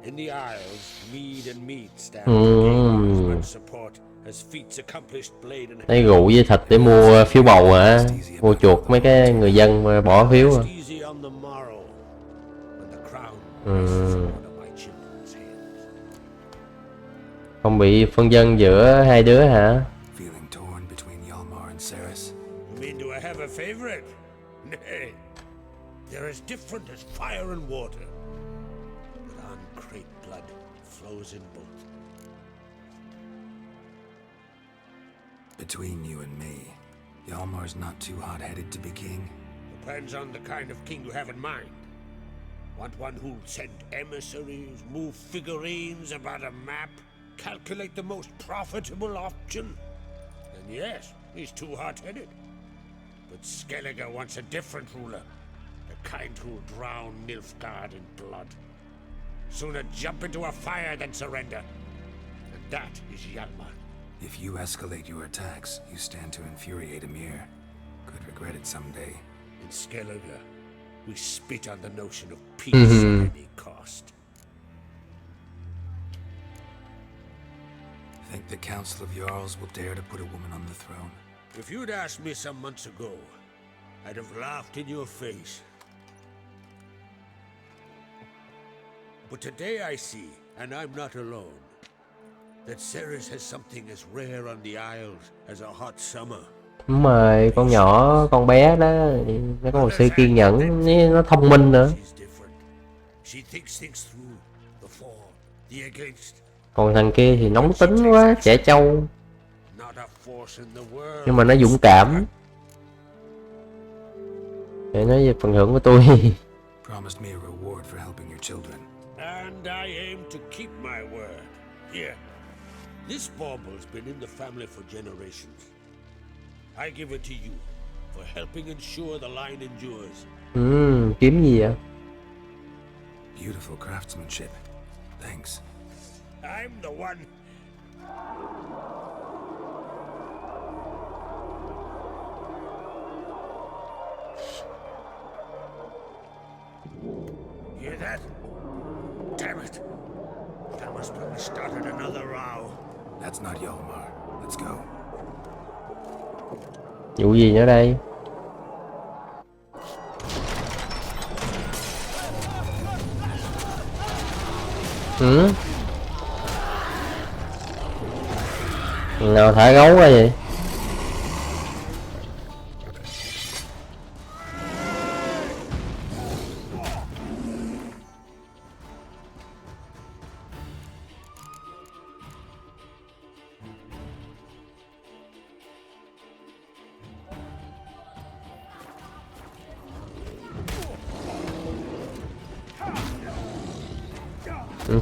In the Isles, mead and meat stand to gain as much support as feats accomplished blade and lấy rượu với thịt để mua phiếu bầu hả? Mua chuộc mấy cái người dân mà bỏ phiếu à? Không bị phân vân giữa hai đứa hả? Feeling torn between Hjalmar and Ceres. You mean do I have a favorite? Nay. They're as different as fire and water. But uncreate blood flows in both. Between you and me, Hjalmar's not too hot-headed to be king. Depends on the kind of king you have in mind. Want one who'll send emissaries, move figurines about a map, calculate the most profitable option? And yes, he's too hot-headed. But Skellige wants a different ruler. The kind who'll drown Nilfgaard in blood. Sooner jump into a fire than surrender. And that is Hjalmar. If you escalate your attacks, you stand to infuriate Emir. Could regret it someday. In Skellige, we spit on the notion of peace at any cost. Think the Council of Jarls will dare to put a woman on the throne? If you'd asked me some months ago, I'd have laughed in your face. But today I see, and I'm not alone, that Ceres has something as rare on the Isles as a hot summer. Đúng rồi, con nhỏ, con bé đó, nó có một sự kiên nhẫn, nó thông minh nữa. Còn thằng kia thì nóng tính quá, trẻ trâu. Nhưng mà nó dũng cảm. Để nói về phần thưởng của tôi. Promised me a reward for helping your children. And I aim to keep my word. Here. This bauble's been in the family for generations. I give it to you for helping ensure the line endures. Kiếm gì vậy? Beautiful craftsmanship. Thanks. I'm the one. Hear that? Damn it. That must have started another row. That's not Hjalmar. Let's go. Vụ gì nữa đây? Nào thả gấu ra vậy?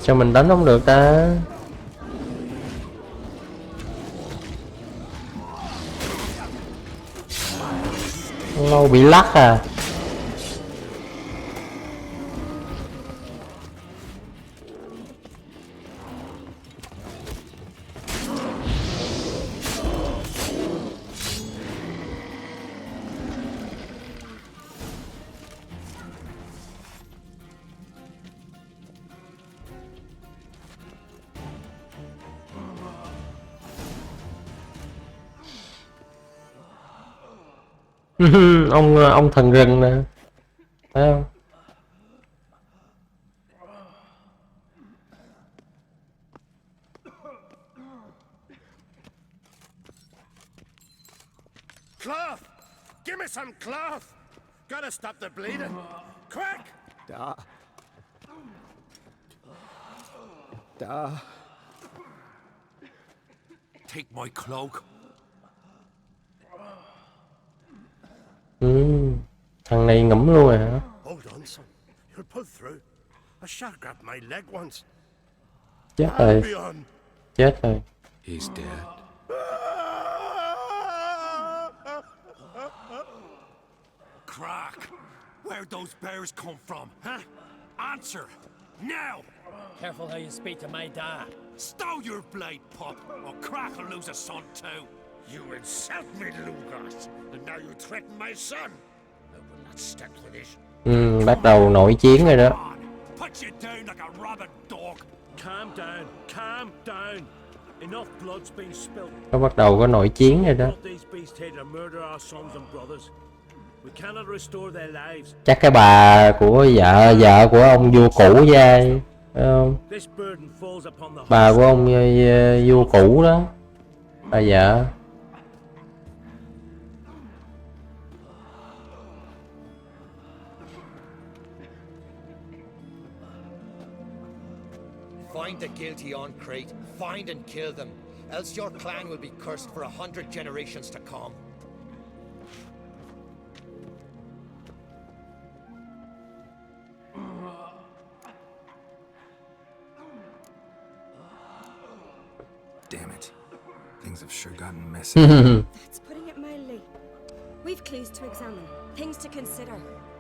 Sao mình đánh không được ta? Lâu bị lắc à? ông thần rừng nè, phải không? Cloth! Give me some cloth! Gotta stop the bleeding. Quick! Take my cloak. Thằng này ngẫm luôn rồi hả? Hold on, son. You'll pull through. A shark grabbed my leg once. Chết rồi. Chết rồi. He's dead. Crack! Where'd those bears come from, huh? Answer! Now! Careful how you speak to my dad. Stow your blade, pup, or Crack will lose a son too. You insult me, Lugos, and now you threaten my son. I will not stand for this. Bắt đầu nổi chiến rồi đó. Put you down like a rabid dog. Calm down, calm down. Enough blood's been spilled. Nó bắt đầu có nổi chiến rồi đó. These beasts here to murder our sons and brothers. We cannot restore their lives. Chắc cái bà của vợ của ông vua cũ ra, phải không? This burden falls upon the Bà của ông vua cũ đó, bà vợ. Find the guilty on Crate, find and kill them, else your clan will be cursed for 100 generations to come. Damn it. Things have sure gotten messy. That's putting it mildly. We've clues to examine, things to consider.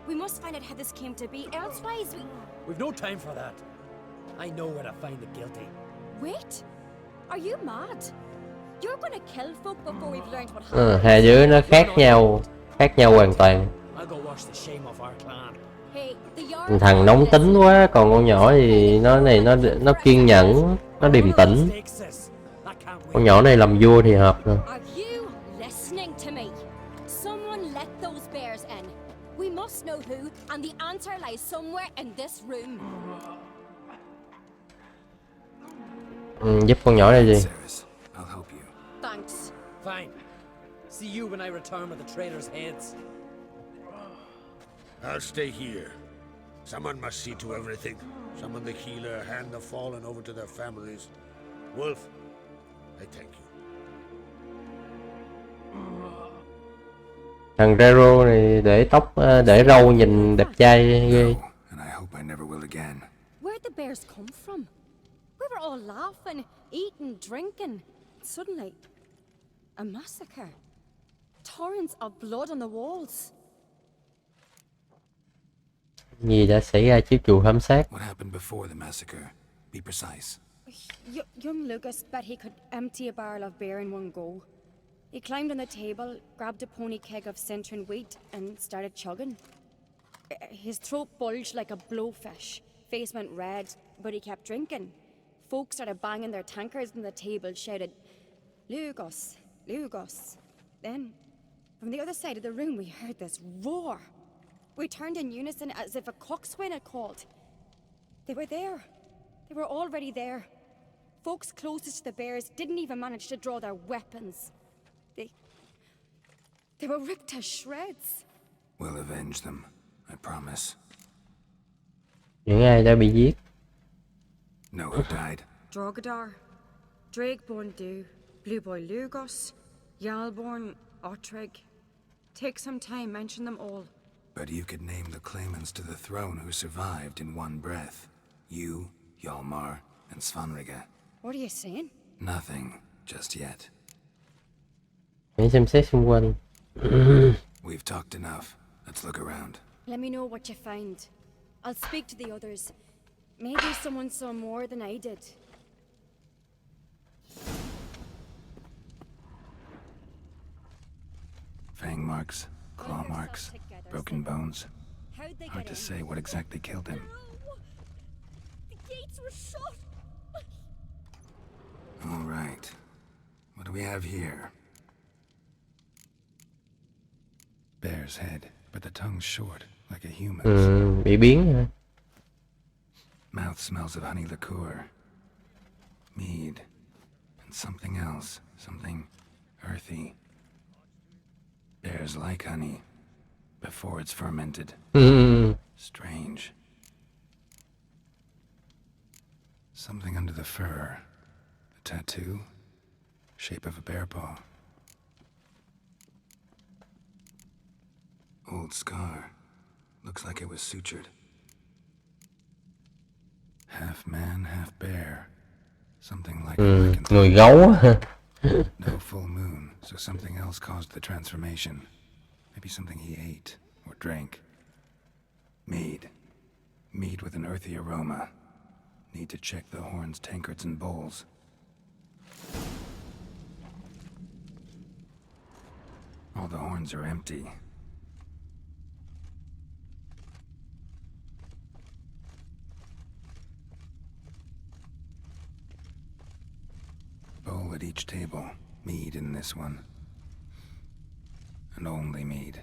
We must find out how this came to be, elsewise We've no time for that. I know where to find the guilty. Wait! Are you mad? You're gonna kill folk before we've learned what happened. Hai đứa nó khác nhau hoàn toàn. I'll go wash the shame off our clan. Hey, the Jarl... Thằng nóng tính quá, còn con nhỏ thì nó kiên nhẫn, nó điềm tĩnh. Con nhỏ này làm vua thì hợp rồi. Are you listening to me? Someone let those bears in. We must know who, and the answer lies somewhere in this room. Giúp con nhỏ này gì? Thanks. Fine. See you when I return with the traitors' heads. I'll stay here. Someone must see to everything. Summon the healer, hand the fallen over to their families. Wolf, I thank you. Thằng Rero này để râu nhìn đẹp trai ghê. And I hope I never will again. Where'd the bears come from? We were all laughing, eating, drinking. Suddenly, a massacre. Torrents of blood on the walls. Gì đã xảy ra trước vụ thảm sát? What happened before the massacre? Be precise. Young Lucas bet he could empty a barrel of beer in one go. He climbed on the table, grabbed a pony keg of Centron wheat, and started chugging. His throat bulged like a blowfish. Face went red, but he kept drinking. Folks started banging their tankards on the table, shouted, "Lugos, Lugos." Then, from the other side of the room, we heard this roar. We turned in unison as if a coxswain had called. They were there. They were already there. Folks closest to the bears didn't even manage to draw their weapons. They were ripped to shreds. We'll avenge them, I promise. Những ai đã bị giết? Know who died? Drogadar, Drakeborn Du, Blue Boy Lugos, Jarlborn, Ottrig. Take some time, mention them all. But you could name the claimants to the throne who survived in one breath. You, Hjalmar, and Svanrige. What are you saying? Nothing, just yet. Hãy xem xét xung quanh. We've talked enough. Let's look around. Let me know what you find. I'll speak to the others. Maybe someone saw more than I did. Fang marks, claw marks, broken bones. Hard to say what exactly killed him. The gates were shut. All right. What do we have here? Bear's head, but the tongue's short, like a human's. Bị biến hả? Mouth smells of honey liqueur. Mead. And something else. Something earthy. Bears like honey. Before it's fermented. Strange. Something under the fur. A tattoo. Shape of a bear paw. Old scar. Looks like it was sutured. Half man, half bear. Something like Người gấu. No full moon, so something else caused the transformation. Maybe something he ate or drank. Mead. Mead with an earthy aroma. Need to check the horns, tankards, and bowls. All the horns are empty. Bowl at each table. Mead in this one. And only mead.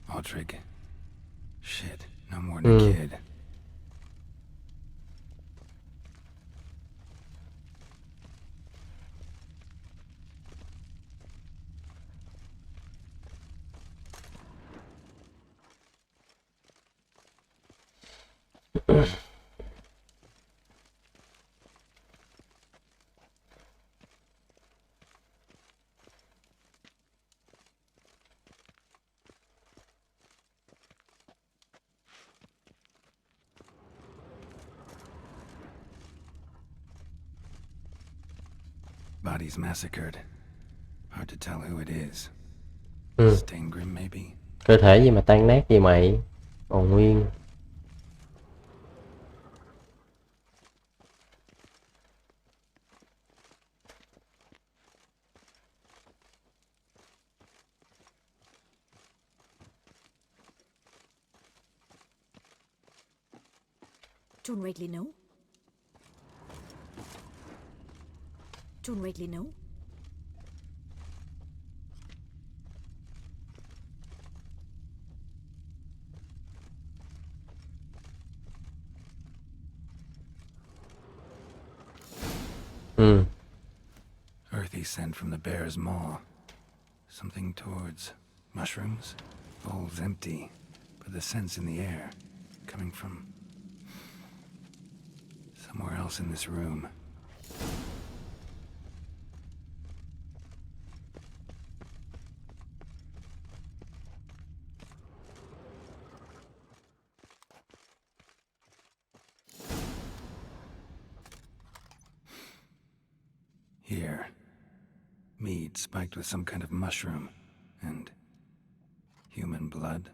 Aldrich. Shit, no more than a kid. Bodies massacred. Hard to tell who it is. Stengrim, maybe? Cơ thể gì mà tan nát vậy mày? Còn nguyên. Don't rightly know. Don't rightly know. Earthy scent from the bear's maw. Something towards mushrooms. Bowl's empty, but the scent's in the air. Coming from somewhere else in this room. Here. Mead spiked with some kind of mushroom. And human blood.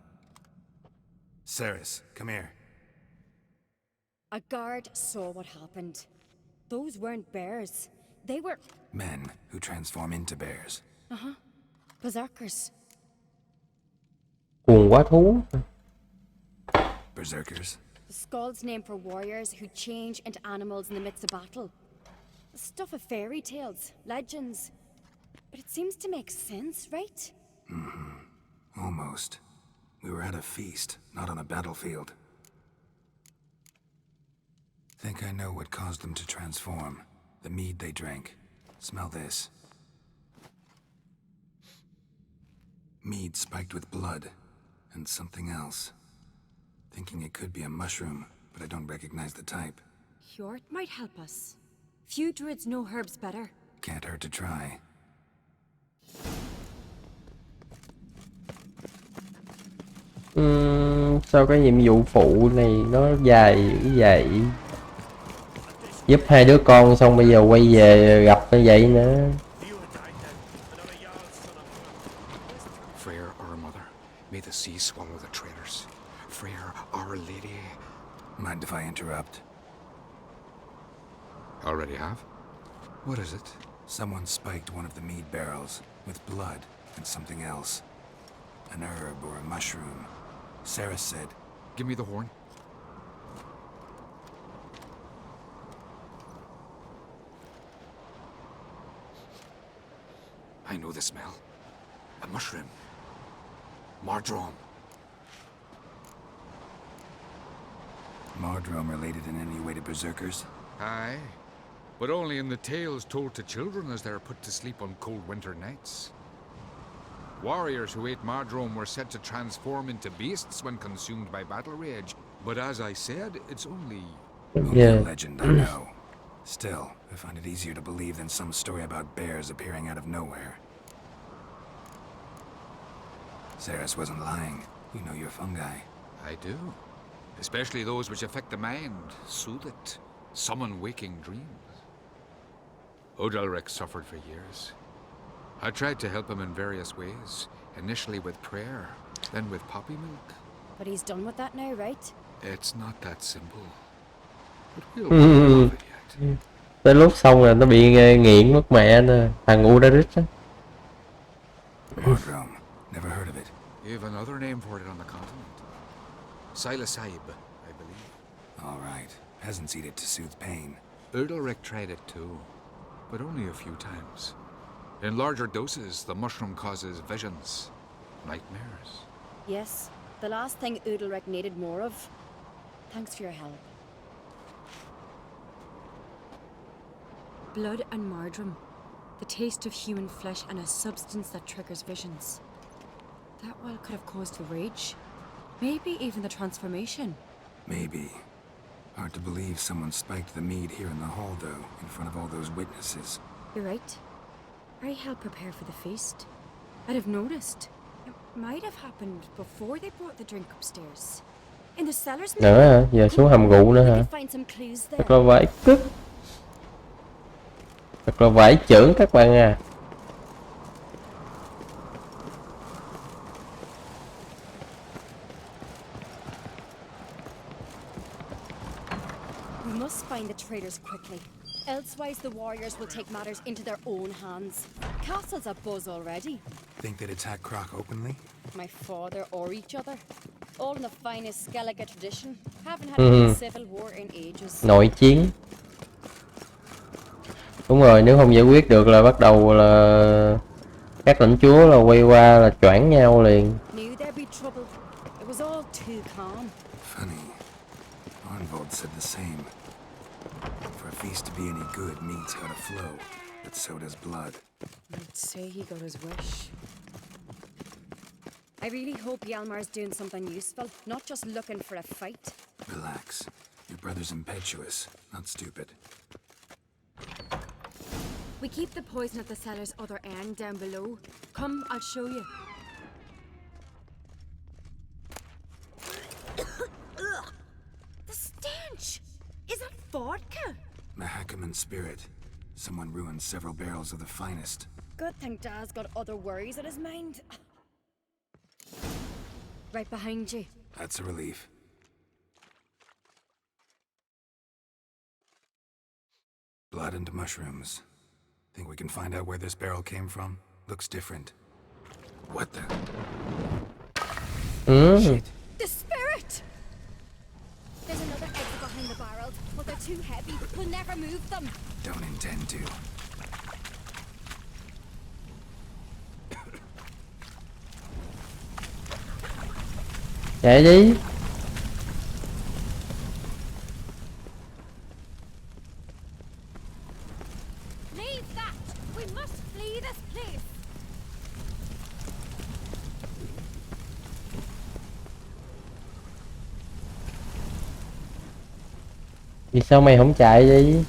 Ceres, come here. A guard saw what happened. Those weren't bears. They were... Men who transform into bears. Uh-huh. Berserkers. Cuồng quá thú. Berserkers? The Skald's name for warriors who change into animals in the midst of battle. The stuff of fairy tales, legends. But it seems to make sense, right? Almost. We were at a feast, not on a battlefield. Think I know what caused them to transform. The mead they drank. Smell this. Mead spiked with blood. And something else. Thinking it could be a mushroom, but I don't recognize the type. Hjort might help us. Few druids know herbs better. Can't hurt to try. Sao cái nhiệm vụ phụ này nó dài dữ vậy? Giúp hai đứa con xong bây giờ quay về gặp như vậy nữa. Freyr, our mother, may the sea swallow the traitors. Freyr, our lady. Mind if I interrupt? Already have? What is it? Someone spiked one of the mead barrels with blood and something else. An herb or a mushroom. Sarah said... Give me the horn. I know the smell. A mushroom. Mardrome. Mardrome related in any way to berserkers? Aye, but only in the tales told to children as they're put to sleep on cold winter nights. Warriors who ate Mardrome were said to transform into beasts when consumed by battle rage. But as I said, it's only a legend, I know. Still, I find it easier to believe than some story about bears appearing out of nowhere. Ceres wasn't lying. You know your fungi. I do. Especially those which affect the mind, soothe it, summon waking dreams. Odalric suffered for years. I tried to help him in various ways, initially with prayer, then with poppy milk. But he's done with that now, right? It's not that simple. But we'll work it yet. Tới lúc xong rồi nó bị nghiện mất mẹ nè, thằng Udarit á. Mordrome. Never heard of it. You have another name for it on the continent. Psilocybin, I believe. All right. Peasants eat it to soothe pain. Udalric tried it too, but only a few times. In larger doses, the mushroom causes visions, nightmares. Yes, the last thing Udalric needed more of. Thanks for your help. Blood and marjoram. The taste of human flesh and a substance that triggers visions. That well could have caused the rage. Maybe even the transformation. Maybe. Hard to believe someone spiked the mead here in the hall, though, in front of all those witnesses. You're right. I helped prepare for the feast. I'd have noticed. It might have happened before they brought the drink upstairs. In the cellars. Nữa hả? Giờ xuống hầm rượu nữa hả? Thật là vãi cứt. Thật là vãi chưởng các bạn à. We must find the traitors quickly. Elsewise the warriors will take matters into their own hands. Castle's abuzz already. Think they'd attack Croc openly? My father or each other. All in the finest Skellige tradition. Haven't had a civil war in ages. Nội chiến. Đúng rồi, nếu không giải quyết được là bắt đầu là các lãnh chúa là quay qua là choảng nhau liền. Knew there'd be trouble. It was all too calm. Funny. Arnvold said the same. For a feast to be any good, meat's gotta flow, but so does blood. I'd say he got his wish. I really hope Hjalmar's doing something useful, not just looking for a fight. Relax. Your brother's impetuous, not stupid. We keep the poison at the cellar's other end down below. Come, I'll show you. The stench! Is that vodka? Mahakaman spirit. Someone ruined several barrels of the finest. Good thing Dad's got other worries on his mind. Right behind you. That's a relief. Blood and mushrooms. Think we can find out where this barrel came from? Looks different. What the? Shit. The spirit! There's another exit behind the barrels, but they're too heavy. We'll never move them. Don't intend to. Chạy đi. Leave that! We must flee this place! Vì sao mày không chạy đi?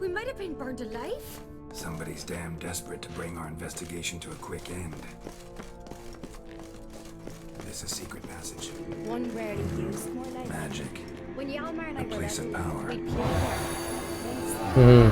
We might have been burned alive. Somebody's damn desperate to bring our investigation to a quick end. This a secret passage. One rarely used, more like magic. When Hjalmar and I A were place of power. we'd play there.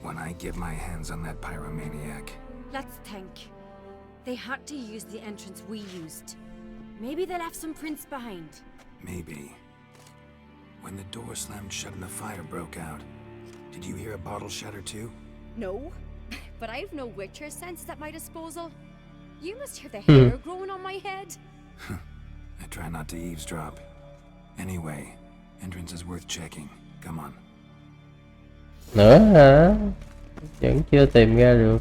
When I get my hands on that pyromaniac. Let's think. They had to use the entrance we used. Maybe they left some prints behind. Maybe. When the door slammed shut and the fire broke out, did you hear a bottle shatter too? No, but I've no Witcher senses at my disposal. You must hear the hair growing on my head. I try not to eavesdrop. Anyway, entrance is worth checking. Come on. Nữa hả? Vẫn chưa tìm ra được.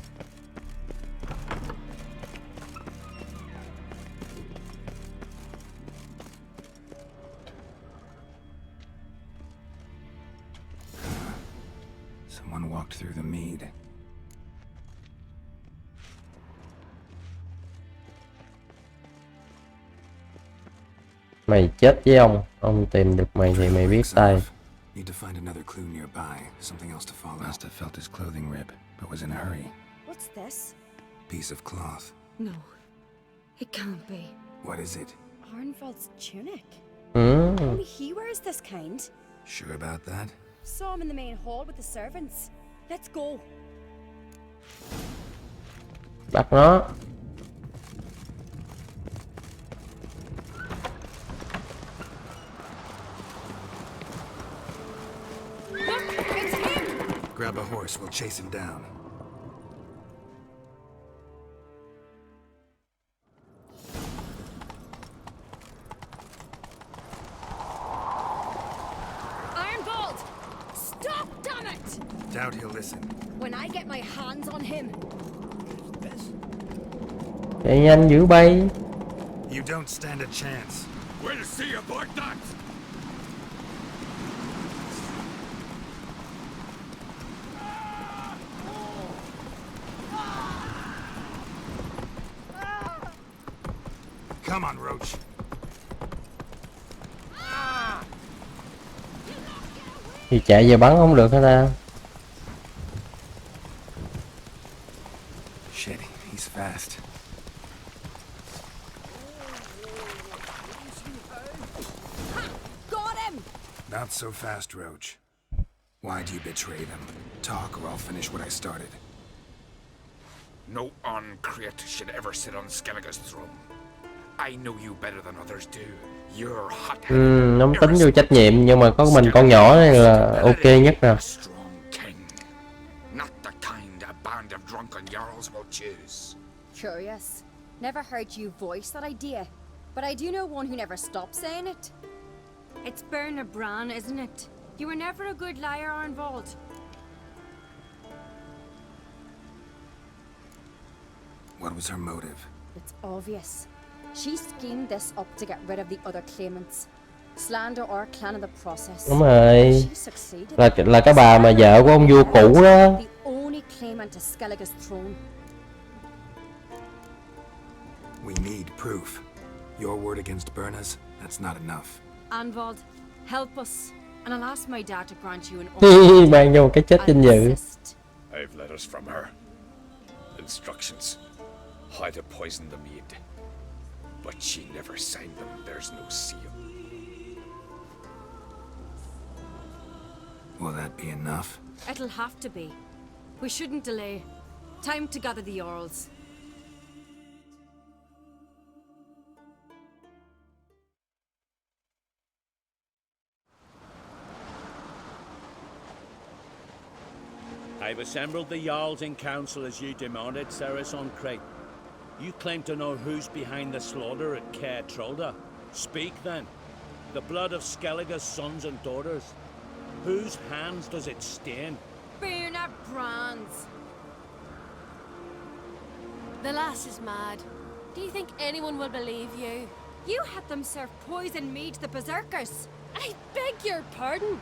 Someone walked through the mead. Mày chết với ông tìm được mày thì mày biết tay. Need to find another clue nearby, something else to follow. Must have felt his clothing rip, but was in a hurry. What's this? Piece of cloth. No, it can't be. What is it? Arnvald's tunic. Mm. Only he wears this kind. Sure about that? Saw him in the main hall with the servants. Let's go. Bắt nó. Look, it's him! Grab a horse, we'll chase him down. Arnvald! Stop, damn it! Doubt he'll listen. When I get my hands on him. Chạy nhanh dữ bay. You don't stand a chance. We'll see about that! Come on, Roach. Thì chạy về bắn không được hả ta? Shit, he's fast. Got him! Not so fast, Roach. Why do you betray them? Talk or I'll finish what I started. No uncreate should ever sit on Skellige's throne. I know you better than others do. You're hot-headed. Nóng tính vô trách nhiệm, nhưng mà có mình con nhỏ này là ok nhất nè. Not the kind a band of drunken jarls will choose. Curious. Never heard you voice that idea. But I do know one who never stops saying it. It's Berna Bran, isn't it? You were never a good liar, Arnvald. What was her motive? It's obvious. She schemed this up to get rid of the other claimants. Slander our clan in the process. Đúng rồi. She succeeded. Là cái bà mà vợ của ông vua cũ đó. The only claimant to Skellige's throne. We need proof. Your word against Berna's, that's not enough. Arnvald, help us. And I'll ask my dad to grant you an honor. Ban vô cái chết danh dự. I've letters from her. Instructions. How to poison the mead. But she never signed them. There's no seal. Will that be enough? It'll have to be. We shouldn't delay. Time to gather the Jarls. I've assembled the Jarls in council as you demanded, Ceres on Crate. You claim to know who's behind the slaughter at Caer Trolda. Speak then. The blood of Skellige's sons and daughters. Whose hands does it stain? Berna Bran's. The lass is mad. Do you think anyone will believe you? You had them serve poison mead to the berserkers. I beg your pardon.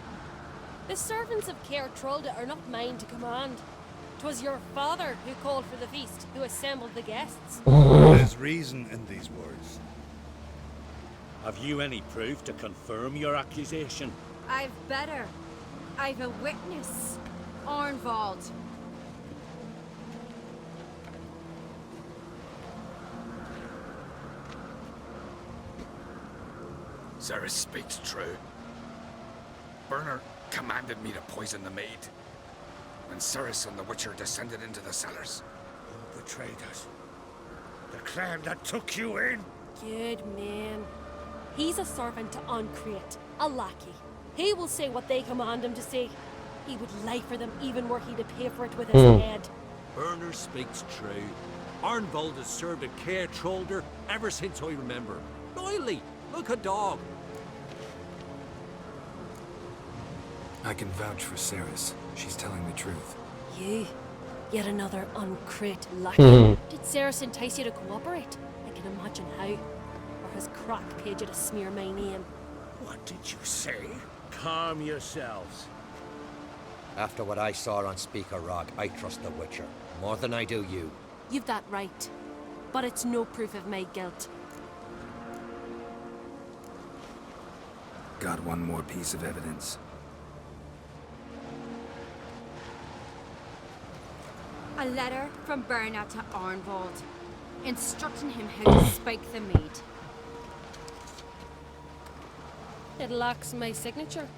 The servants of Caer Trolda are not mine to command. 'Twas your father who called for the feast, who assembled the guests. There's reason in these words. Have you any proof to confirm your accusation? I've better. I've a witness. Arnvald. Ceres speaks true. Berna commanded me to poison the maid. When Ceres and the Witcher descended into the cellars. Who betrayed us? The clan that took you in? Good man. He's a servant to Uncreate, a lackey. He will say what they command him to say. He would lie for them even were he to pay for it with his head. Berner speaks true. Arnvald has served at Caer Trolda ever since I remember. Loyally, look a dog. I can vouch for Ceres. She's telling the truth. You, yet another Uncreate lackey. Did Ceres entice you to cooperate? I can imagine how. Or has Crack paid you to smear my name? What did you say? Calm yourselves. After what I saw on Speaker Rock, I trust the Witcher more than I do you. You've that right. But it's no proof of my guilt. Got one more piece of evidence. A letter from Berna to Arnvald, instructing him how to spike the mead. It lacks my signature.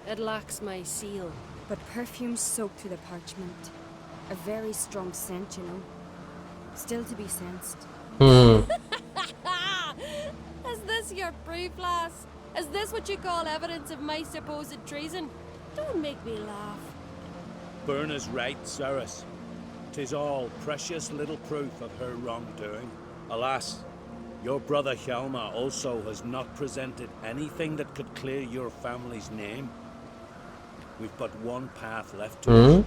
It lacks my seal. But perfume soaked through the parchment. A very strong scent, you know. Still to be sensed. Is this your proof, lass? Is this what you call evidence of my supposed treason? Don't make me laugh. Berna's right, Ceres. 'Tis all precious little proof of her wrongdoing. Alas, your brother Hjalmar also has not presented anything that could clear your family's name. We've but one path left to us.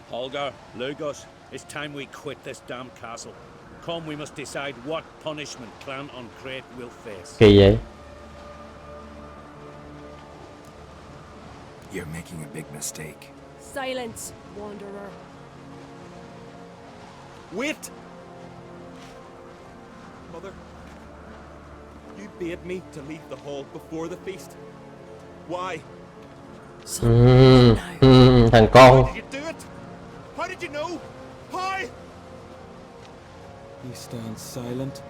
Holger, Lugos, it's time we quit this damn castle. Come, we must decide what punishment Clan on Crete will face. Kỳ vậy? You're making a big mistake. Silence, wanderer. Wait! Mother, you bade me to leave the hall before the feast. Why? Thằng con. How did you do it? How did you know? How? You stand silent.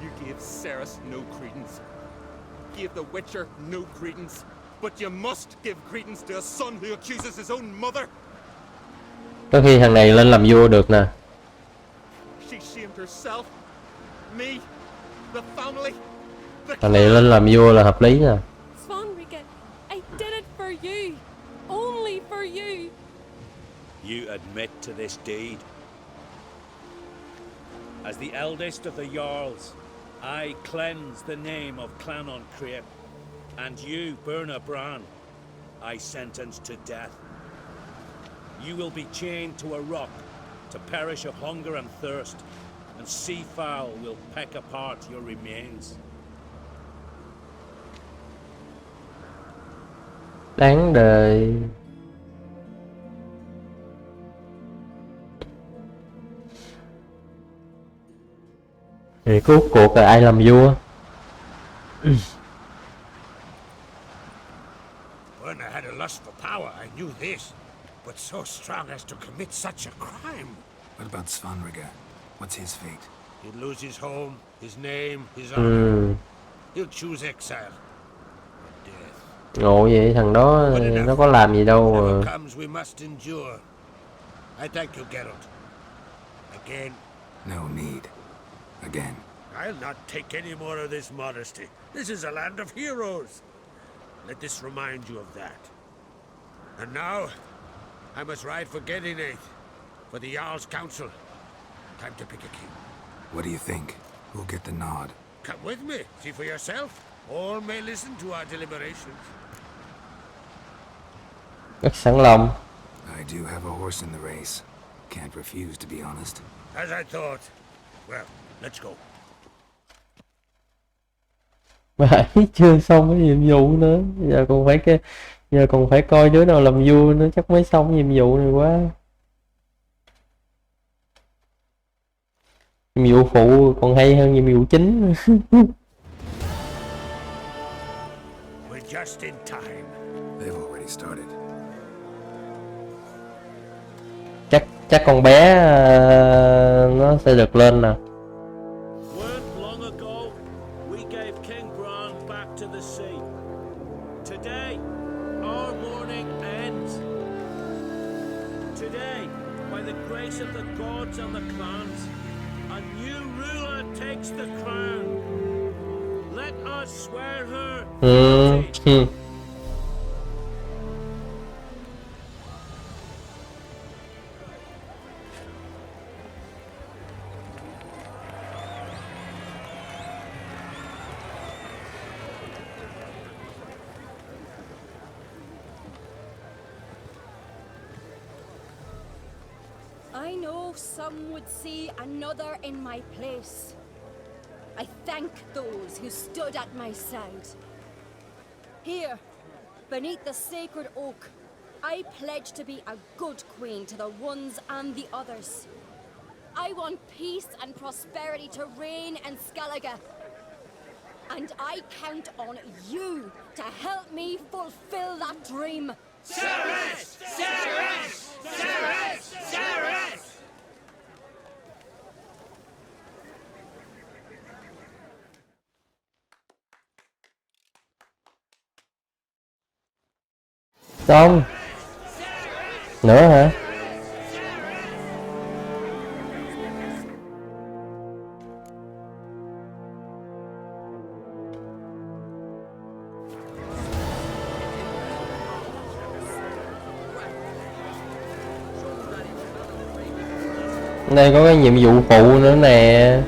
You gave Ceres no credence. Gave the Witcher no credence. But you must give credence to a son who accuses his own mother. Có khi thằng này lên làm vua được nè. She shamed herself. Me. The family. Thằng này lên làm vua là hợp lý nè. Svanrika, I did it for you. Only for you. You admit to this deed. As the eldest of the Jarls, I cleanse the name of Clan on Crete. And you, Berna Bran, I sentence to death. You will be chained to a rock to perish of hunger and thirst, and sea fowl will peck apart your remains. Đáng đời. Thì cuối cuộc là ai làm vua? Berna had a lust for power, I knew this. But so strong as to commit such a crime. What about Svanrika? What's his fate? He'll lose his home, his name, his honor. He'll choose exile. Ngộ vậy, thằng đó nó có làm gì đâu mà. Whatever comes, we must endure. I thank you, Geralt. Again. No need. Again. I'll not take any more of this modesty. This is a land of heroes. Let this remind you of that. And now, I must ride for Gedinate, for the Jarl's Council. Time to pick a king. What do you think? Who'll get the nod? Come with me, see for yourself. All may listen to our deliberations. Rất sẵn lòng. I do have a horse in the race. Can't refuse, to be honest. As I thought. Well, let's go. Mãi chưa xong cái nhiệm vụ nữa. Giờ còn phải coi đứa nào làm vua nữa, chắc mới xong nhiệm vụ này quá. Nhiệm vụ phụ còn hay hơn nhiệm vụ chính. We're just in time. They've already started. Chắc con bé nó sẽ được lên nè. Weren't long ago, we gave King Bran back to the sea. Today, our mourning ends. Today, by the grace of the gods and the clans, a new ruler takes the crown. Let us swear her fealty. I know some would see another in my place. I thank those who stood at my side. Here, beneath the sacred oak, I pledge to be a good queen to the ones and the others. I want peace and prosperity to reign in Skellige. And I count on you to help me fulfill that dream. Ceres! Ceres! Ceres! Ceres! Xong. Nữa hả? Đây có cái nhiệm vụ phụ nữa nè.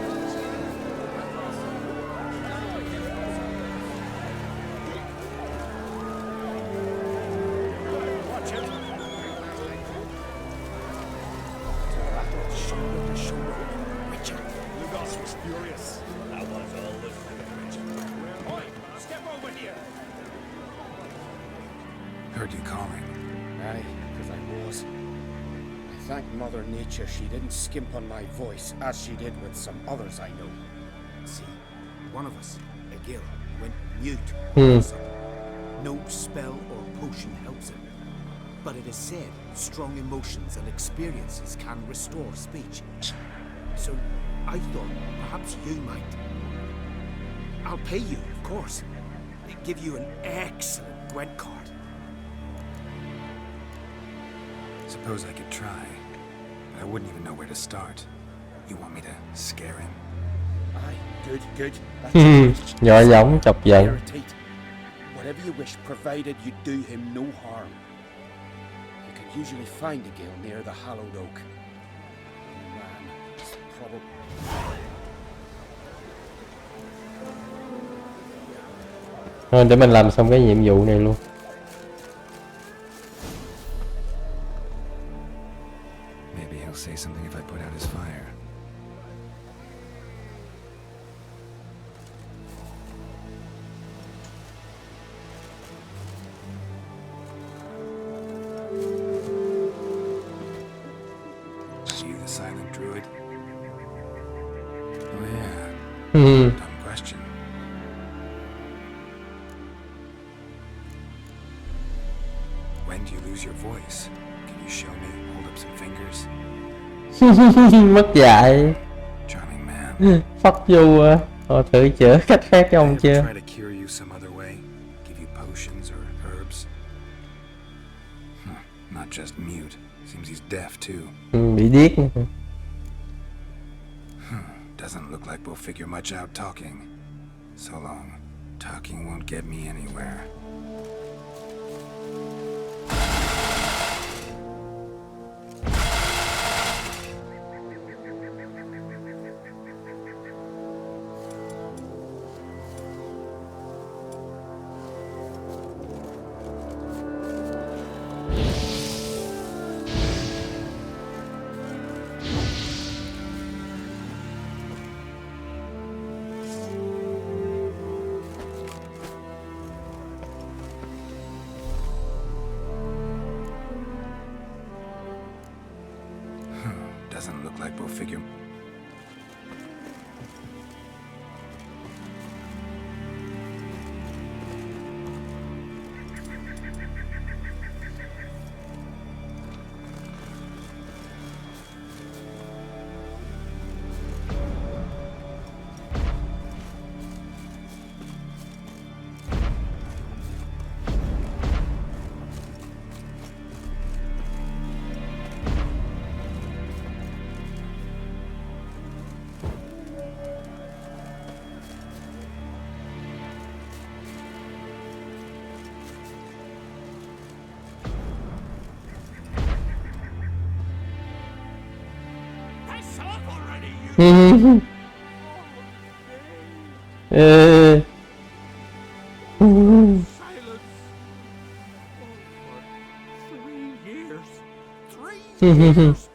She didn't skimp on my voice as she did with some others I know. See, one of us, Egil, went mute. No spell or potion helps him. But it is said strong emotions and experiences can restore speech. So I thought perhaps you might. I'll pay you, of course. Give you an excellent Gwent card. Suppose I could try. I wouldn't even know where to start. You want me to scare him? Aye, good, good. That's Nhỏ giống chọc giận. Whatever you wish, provided you do him no harm. You can usually find a gill near the hallowed oak. Man, it's probably... Thôi để mình làm xong cái nhiệm vụ này luôn. Say something if I put out his fire. Are you the silent druid? Oh yeah. Dumb question. When do you lose your voice? Can you show me? Hold up some fingers. Mất dạy. Fuck you à. Thử chữa cách khác cho ông chưa? Bị điếc nữa. Doesn't look like we'll figure much out talking. So long. Talking won't get me anywhere. Doesn't look like we'll figure...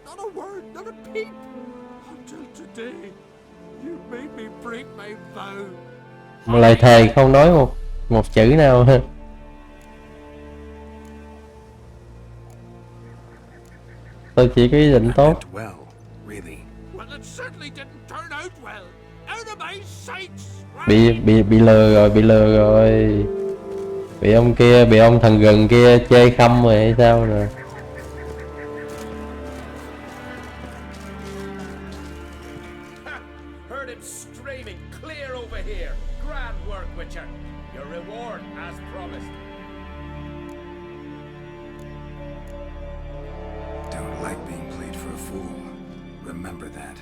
Not a word, not a peep. Until today, you made me break my vow. Một lời thề không nói một chữ nào. tôi chỉ có ý định tốt. Well, really. Well, it certainly didn't turn out well. Out of my sights. Bị lừa rồi, bị ông kia, bị ông thằng gần kia chơi khăm rồi hay sao nè. Heard him screaming clear over here. Grand work, Witcher. Your reward as promised. Don't like being played for a fool. Remember that,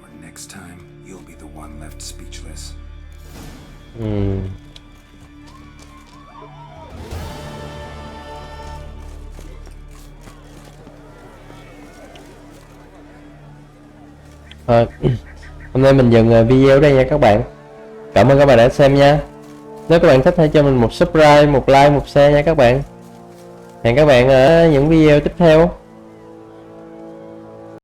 or next time you'll be the one left speechless. Thôi, hôm nay mình dừng video ở đây nha các bạn. Cảm ơn các bạn đã xem nha. Nếu các bạn thích hãy cho mình một subscribe, một like, một share nha các bạn. Hẹn các bạn ở những video tiếp theo.